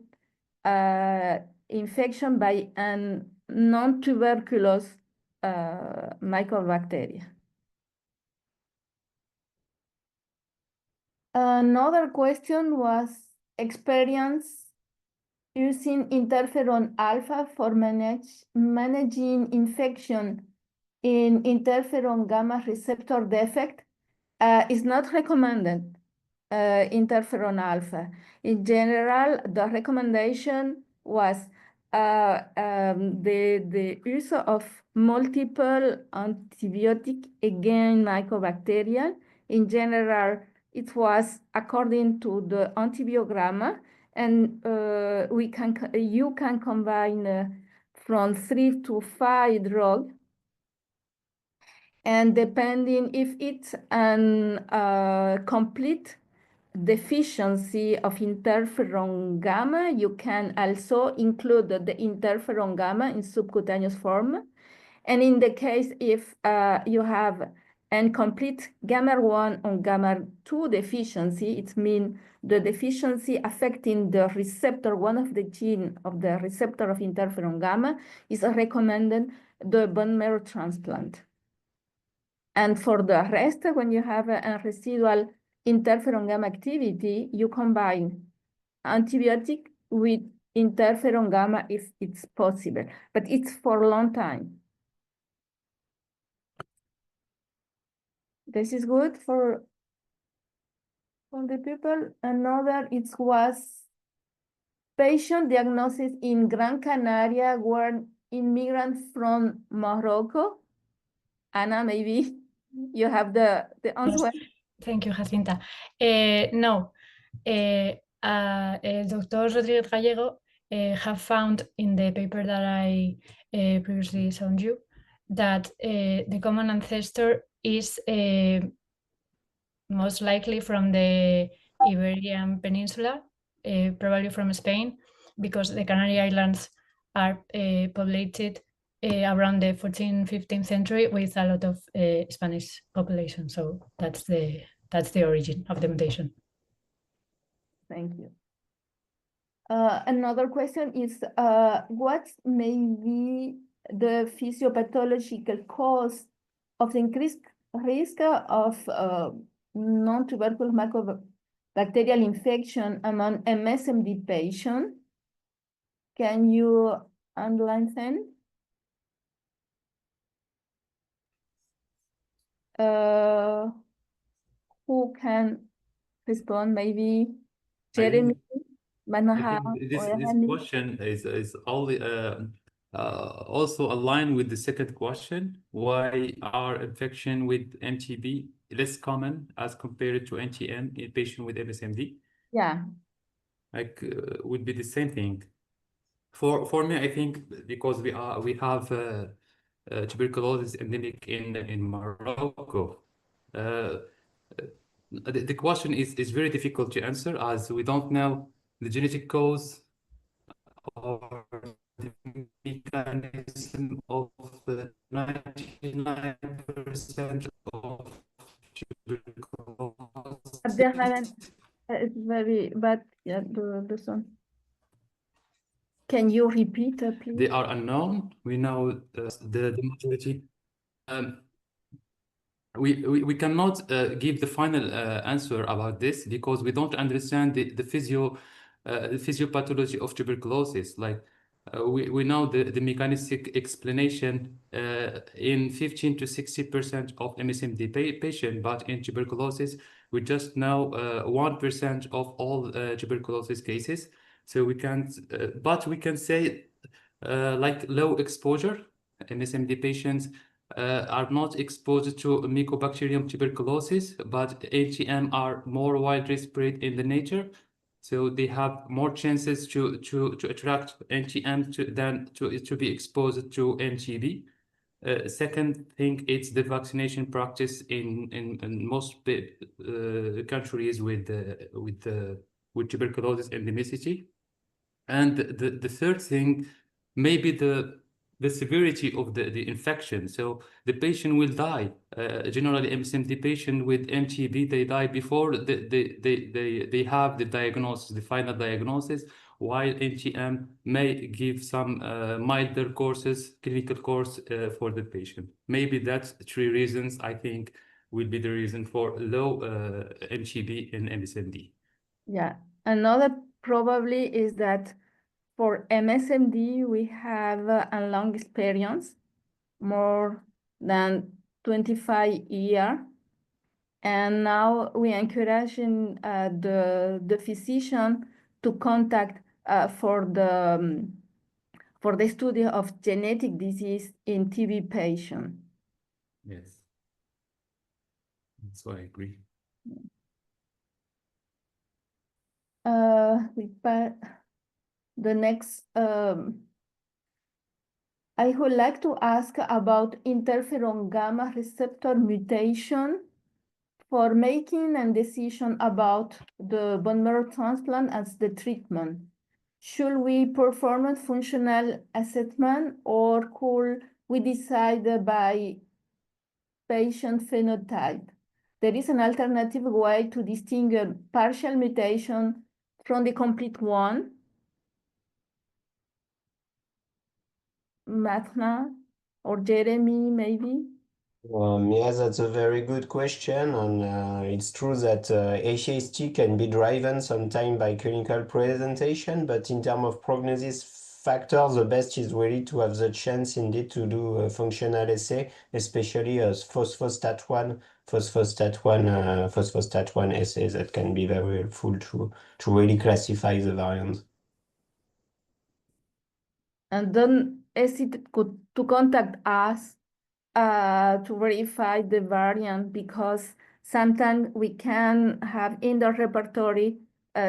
[SPEAKER 1] infection by a non-tuberculous mycobacteria. Another question was experience using interferon alpha for managing infection in interferon gamma receptor defect is not recommended, interferon alpha. In general, the recommendation was the use of multiple antibiotic against mycobacterial. In general, it was according to the antibiogram, and you can combine from 3 to 5 drugs. And depending if it's a complete deficiency of interferon gamma, you can also include the interferon gamma in subcutaneous form. And in the case if you have incomplete gamma-1 or gamma-2 deficiency, it means the deficiency affecting the receptor, one of the gene of the receptor of interferon gamma, is recommended the bone marrow transplant. And for the rest, when you have a residual interferon gamma activity, you combine antibiotic with interferon gamma if it's possible, but it's for a long time. This is good for the people. Another, it was patient diagnosis in Gran Canaria were immigrants from Morocco. Ana, maybe you have the answer.
[SPEAKER 4] Yes. Thank you, Jacinta. No, Dr. Rodriguez Gallego have found in the paper that I previously showed you that the common ancestor is most likely from the Iberian Peninsula, probably from Spain, because the Canary Islands are populated around the 14th, 15th century with a lot of Spanish population. So that's the origin of the mutation.
[SPEAKER 1] Thank you. Another question is, what may be the physiopathological cause of the increased risk of non-tuberculous mycobacterial infection among MSMD patients? Can you underline them? Who can respond? Maybe Jérémie Mahnaz.
[SPEAKER 3] This question is only also aligned with the second question. Why are infection with MTB less common as compared to NTM in patient with MSMD?
[SPEAKER 1] Yeah.
[SPEAKER 3] Like would be the same thing. For me, I think because we have tuberculosis endemic in Morocco. The question is very difficult to answer as we don't know the genetic cause or the mechanism of 99% of tuberculosis.
[SPEAKER 1] Abderrahmane, it's very bad. Yeah, the song. Can you repeat, please?
[SPEAKER 3] They are unknown. We know the majority. We cannot give the final answer about this because we don't understand the physiopathology of tuberculosis. Like we know the mechanistic explanation in 15 to 60% of MSMD patient, but in tuberculosis we just know 1% of all tuberculosis cases. So we can't, but we can say like low exposure MSMD patients are not exposed to Mycobacterium tuberculosis, but NTM are more widely spread in the nature. So they have more chances to attract NTM than to be exposed to NTB. Second thing, it's the vaccination practice in most countries with tuberculosis endemicity. And the third thing, maybe the the severity of the infection. So the patient will die. Generally, MSMD patient with MTB, they die before they have the diagnosis, the final diagnosis, while NTM may give some milder courses, clinical course for the patient. Maybe that's 3 reasons I think will be the reason for low MTB in MSMD.
[SPEAKER 1] Yeah, another probably is that for MSMD, we have a long experience, more than 25 years. And now we encourage the physician to contact for the study of genetic disease in TB patient.
[SPEAKER 3] Yes, so I agree.
[SPEAKER 1] The next, I would like to ask about interferon gamma receptor mutation for making a decision about the bone marrow transplant as the treatment. Should we perform a functional assessment, or could we decide by patient phenotype? There is an alternative way to distinguish partial mutation from the complete one. Mahnaz or Jérémie, maybe?
[SPEAKER 5] Yes, that's a very good question, and it's true that HST can be driven sometimes by clinical presentation, but in terms of prognosis factors, the best is really to have the chance indeed to do a functional assay, especially as phosphostat 1 assays that can be very helpful to really classify the variants.
[SPEAKER 1] And then ESID to contact us to verify the variant, because sometimes we can have in the repertory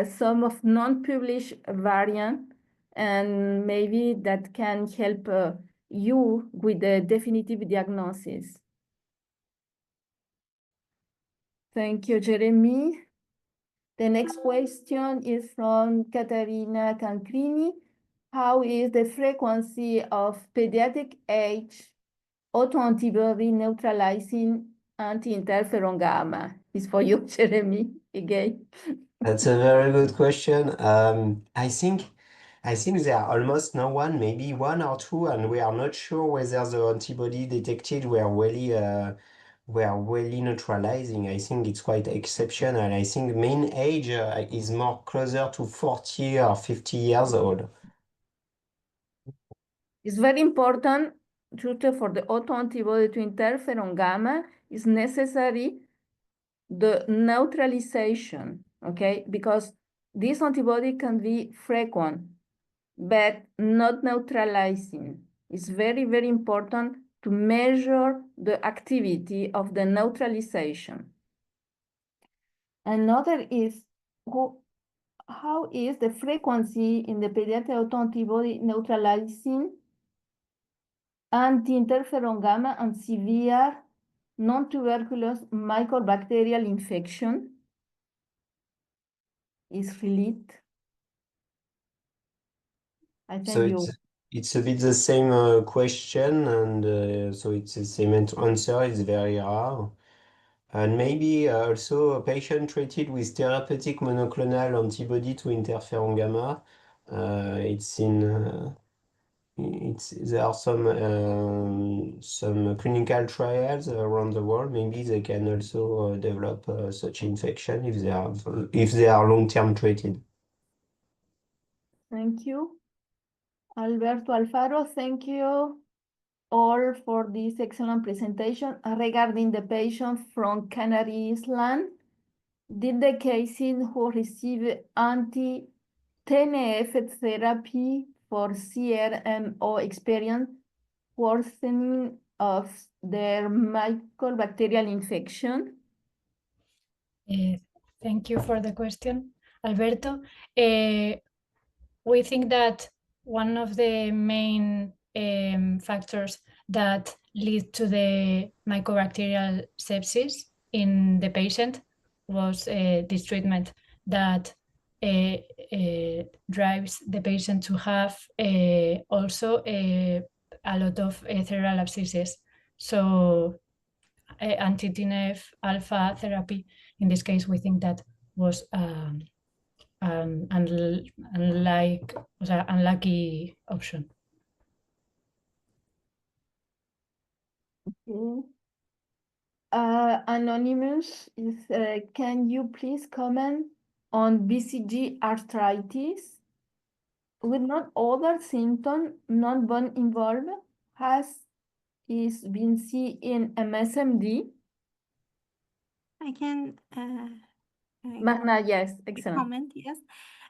[SPEAKER 1] some of non-published variant, and maybe that can help you with the definitive diagnosis. Thank you, Jérémie. The next question is from Caterina Cancrini. How is the frequency of pediatric age autoantibody neutralizing anti-interferon gamma? It's for you, Jérémie, again.
[SPEAKER 5] That's a very good question. I think there are almost no one, maybe 1 or 2, and we are not sure whether the antibody detected were really neutralizing. I think it's quite exceptional. I think mean age is more closer to 40 or 50 years old.
[SPEAKER 1] It's very important for the autoantibody to interferon gamma is necessary the neutralization, okay? Because this antibody can be frequent, but not neutralizing. It's very, very important to measure the activity of the neutralization. Another is how is the frequency in the pediatric autoantibody neutralizing anti-interferon gamma and severe non-tuberculous mycobacterial infection is related? I think
[SPEAKER 5] So it's a bit the same question, and so it's the same answer. It's very rare. And maybe also a patient treated with therapeutic monoclonal antibody to interferon gamma. There are some clinical trials around the world. Maybe they can also develop such infection if they are long-term treated.
[SPEAKER 1] Thank you. Alberto Alfaro, thank you all for this excellent presentation. Regarding the patient from Canary Island, did the cases who received anti-TNF therapy for CRMO experience worsening of their mycobacterial infection?
[SPEAKER 4] Thank you for the question, Alberto. We think that one of the main factors that lead to the mycobacterial sepsis in the patient was this treatment that drives the patient to have also a lot of cerebral abscesses. So anti-TNF alpha therapy, in this case, we think that was unlucky option.
[SPEAKER 1] Okay. Anonymous is, can you please comment on BCG arthritis with not other symptom, non-bone involved, has is been seen in MSMD?
[SPEAKER 2] I can
[SPEAKER 1] Mahnaz, yes, excellent.
[SPEAKER 2] comment, yes.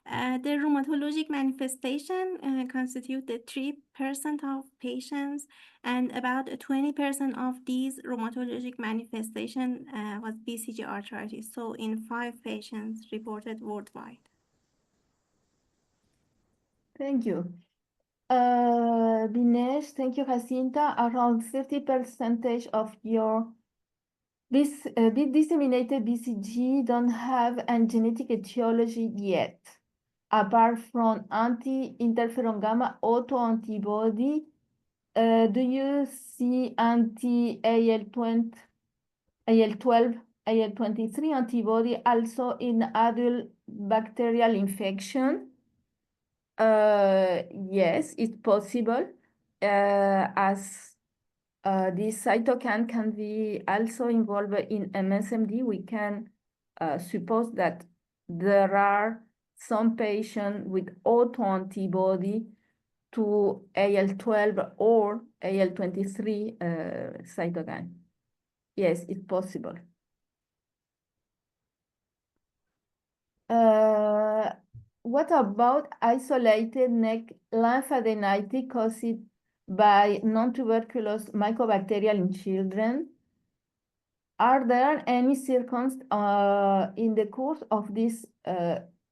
[SPEAKER 2] The rheumatologic manifestation constitute the 3% of patients, and about 20% of these rheumatologic manifestation was BCG arthritis. So in 5 patients reported worldwide.
[SPEAKER 1] Thank you. Dinesh, thank you, Jacinta. Around 50% of your disseminated BCG don't have a genetic etiology yet, apart from anti-interferon gamma autoantibody. Do you see anti-AL12, AL23 antibody also in adult bacterial infection? Yes, it's possible, as this cytokine can be also involved in MSMD. We can suppose that there are some patients with autoantibody to AL12 or AL23 cytokine. Yes, it's possible. What about isolated neck lymphadenitis caused by non-tuberculous mycobacterial in children? Are there any circumstances in the course of this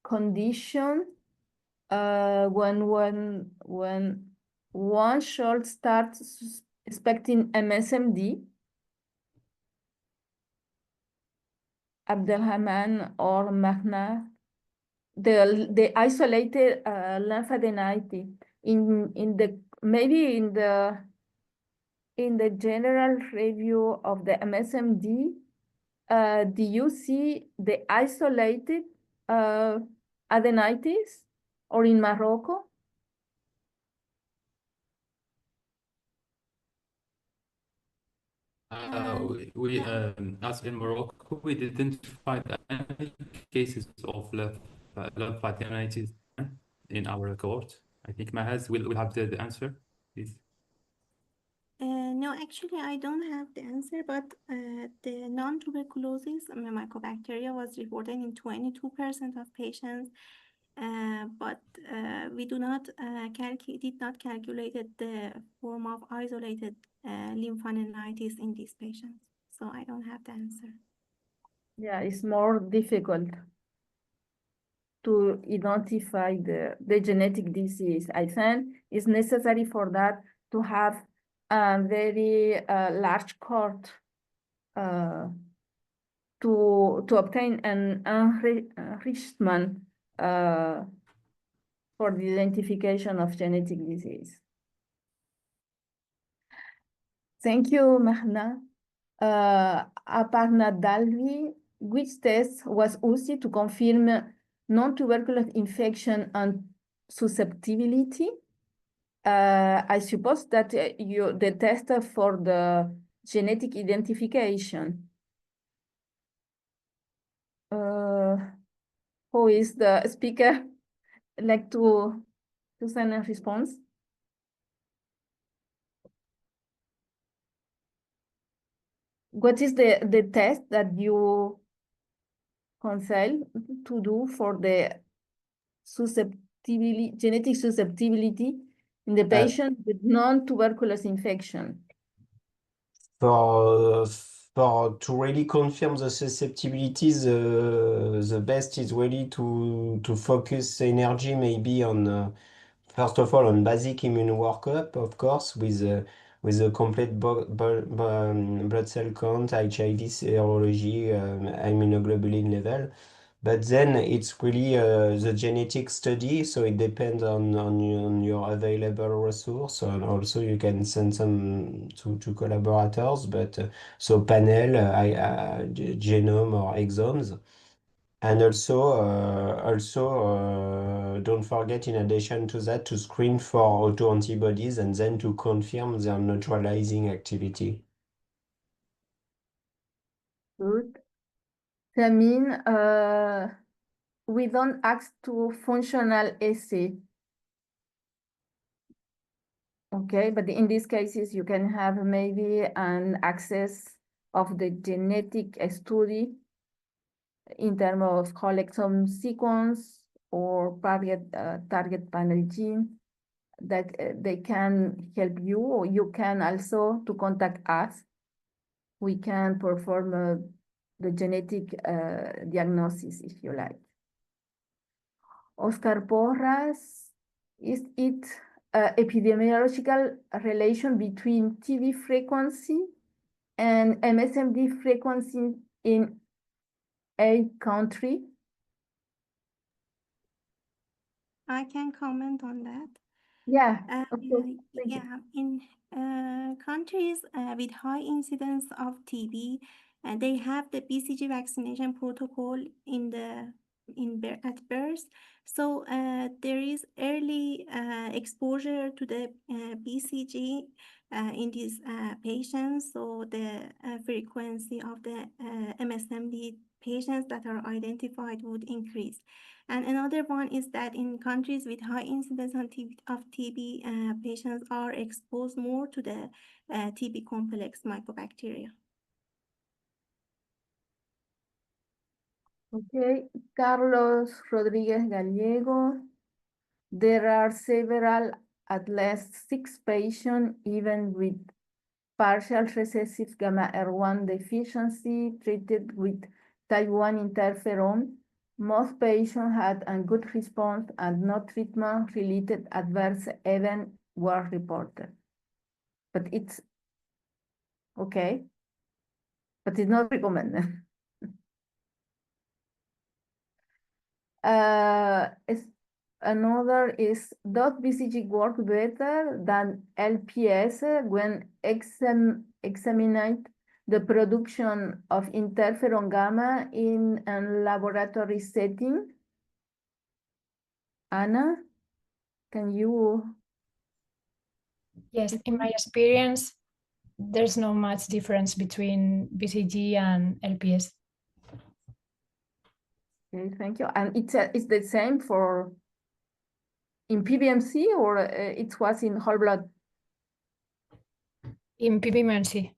[SPEAKER 1] condition when one should start suspecting MSMD? Abderrahmane or Mahnaz? The isolated lymphadenitis in the maybe in the general review of the MSMD, do you see the isolated adenitis or in Morocco?
[SPEAKER 3] As in Morocco, we didn't find any cases of lymphadenitis in our cohort. I think Mahnaz will have the answer, please.
[SPEAKER 2] No, actually, I don't have the answer, but the non-tuberculosis Mycobacterial was reported in 22% of patients, but we did not calculate the form of isolated lymphadenitis in these patients. So I don't have the answer.
[SPEAKER 1] Yeah, it's more difficult to identify the genetic disease. I think it's necessary for that to have a very large cohort to obtain an enrichment for the identification of genetic disease. Thank you, Mahnaz. Aparna Dalvi, which test was used to confirm non-tuberculous infection and susceptibility? I suppose that the test for the genetic identification. Who is the speaker? Like to send a response? What is the test that you counsel to do for the susceptibility, genetic susceptibility in the patient with non-tuberculous infection?
[SPEAKER 5] To really confirm the susceptibility, the best is really to focus energy maybe on first of all on basic immune workup, of course, with a complete blood cell count, HIV serology, immunoglobulin level. But then it's really the genetic study, so it depends on your available resource, and also you can send some to collaborators. But so panel, genome or exomes, and also don't forget, in addition to that, to screen for autoantibodies and then to confirm their neutralizing activity.
[SPEAKER 1] Good. I mean, we don't ask to functional assay. Okay, but in these cases, you can have maybe an access of the genetic study in terms of collect some sequence or target panel gene that they can help you, or you can also to contact us. We can perform the genetic diagnosis, if you like. Oscar Porras, is it epidemiological relation between TB frequency and MSMD frequency in a country?
[SPEAKER 2] I can comment on that.
[SPEAKER 1] Yeah, of course. Thank you.
[SPEAKER 2] Yeah, in countries with high incidence of TB, they have the BCG vaccination protocol at birth. So there is early exposure to the BCG in these patients. So the frequency of the MSMD patients that are identified would increase. And another one is that in countries with high incidence of TB, patients are exposed more to the TB complex mycobacteria.
[SPEAKER 1] Okay, Carlos Rodriguez Gallego. There are several, at least 6 patients, even with partial recessive gamma R1 deficiency treated with type 1 interferon. Most patients had a good response and no treatment-related adverse event were reported. But it's okay, but it's not recommended. Another is, does BCG work better than LPS when examining the production of interferon gamma in a laboratory setting? Anna, can you?
[SPEAKER 4] Yes, in my experience, there's no much difference between BCG and LPS.
[SPEAKER 1] Okay, thank you. And it's the same for in PBMC, or it was in whole blood?
[SPEAKER 4] In PBMC.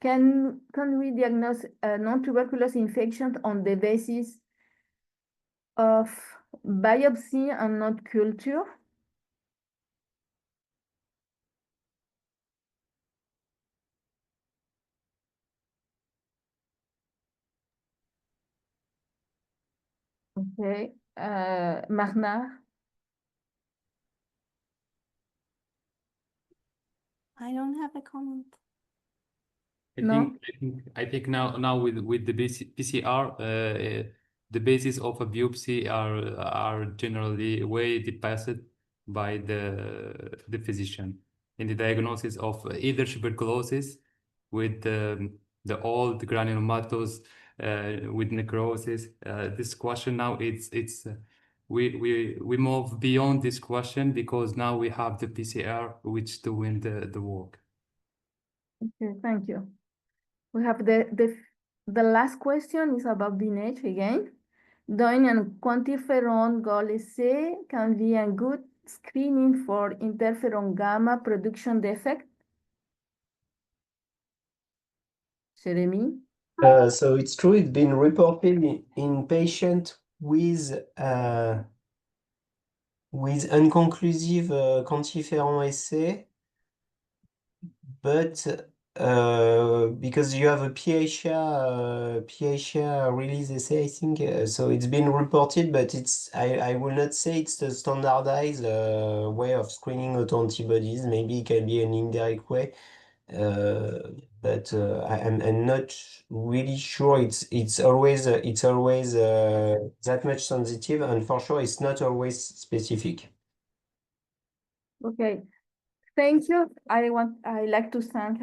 [SPEAKER 1] Can we diagnose non-tuberculous infections on the basis of biopsy and not culture? Okay, Mahnaz.
[SPEAKER 2] I don't have a comment.
[SPEAKER 3] I think now with the PCR, the basis of a biopsy are generally way depassed by the physician in the diagnosis of either tuberculosis with the old granulomatous with necrosis. This question now we move beyond this question because now we have the PCR which doing the work.
[SPEAKER 1] Okay, thank you. We have the last question is about lineage again. Doing a quantiferon goal assay can be a good screening for interferon gamma production defect. Jérémie?
[SPEAKER 5] So it's true, it's been reported in patients with unconclusive quantiferon assay, but because you have a PHA release assay, I think, so it's been reported, but I will not say it's the standardized way of screening autoantibodies. Maybe it can be an indirect way. but I'm not really sure it's always that much sensitive, and for sure it's not always specific.
[SPEAKER 1] Okay, thank you. I like to thank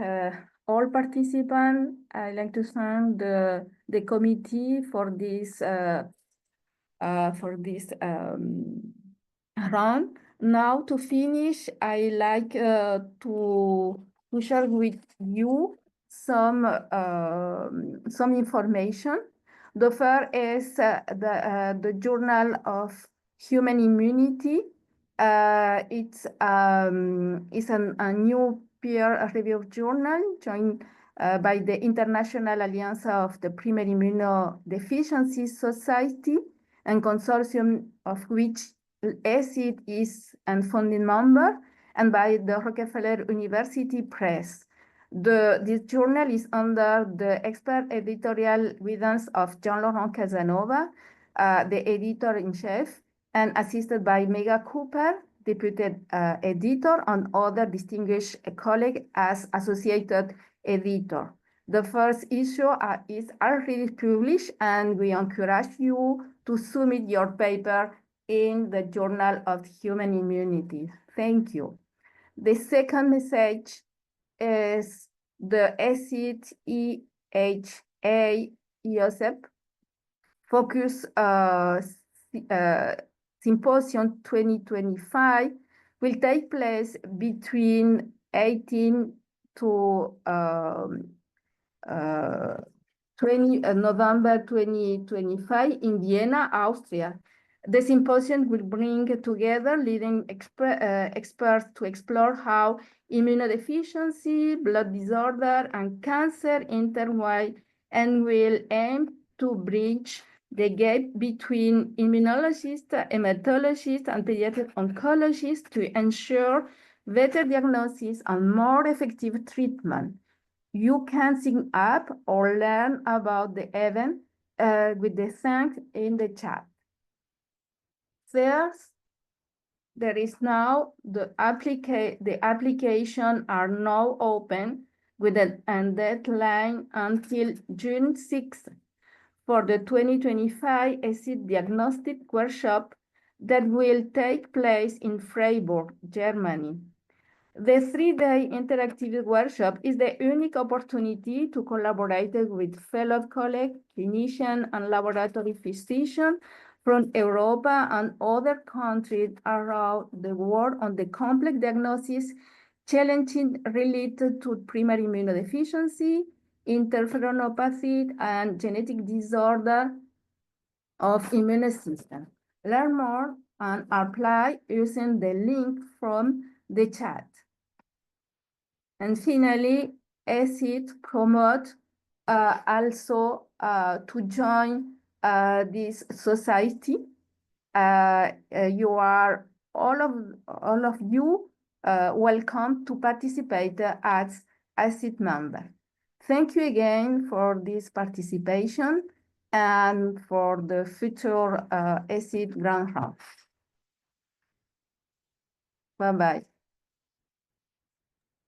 [SPEAKER 1] all participants. I like to thank the committee for this round. Now to finish, I like to share with you some information. The first is the Journal of Human Immunity. It's a new peer-reviewed journal joined by the International Alliance of the Primary Immunodeficiency Society, and consortium of which ESID is a founding member, and by the Rockefeller University Press. This journal is under the expert editorial guidance of Jean-Laurent Casanova, the editor-in-chief, and assisted by Mega Cooper, deputy editor, and other distinguished colleagues as associated editor. The first issue is already published, and we encourage you to submit your paper in the Journal of Human Immunity. Thank you. The second message is the ESID EHA Focus Symposium 2025 will take place between 18 to 20 November 2025 in Vienna, Austria. The symposium will bring together leading experts to explore how immunodeficiency, blood disorder, and cancer intertwine, and will aim to bridge the gap between immunologists, hematologists, and pediatric oncologists to ensure better diagnosis and more effective treatment. You can sign up or learn about the event with the link in the chat. First, there is now the application are now open with a deadline until June 6th for the 2025 ESID diagnostic workshop that will take place in Freiburg, Germany. The three-day interactive workshop is the unique opportunity to collaborate with fellow colleagues, clinicians, and laboratory physicians from Europe and other countries around the world on the complex diagnosis challenges related to primary immunodeficiency, interferonopathy, and genetic disorder of immune system. Learn more and apply using the link from the chat. And finally, ESID promote also to join this society. You are all of you welcome to participate as ESID member. Thank you again for this participation and for the future ESID Grand Round. Bye-bye.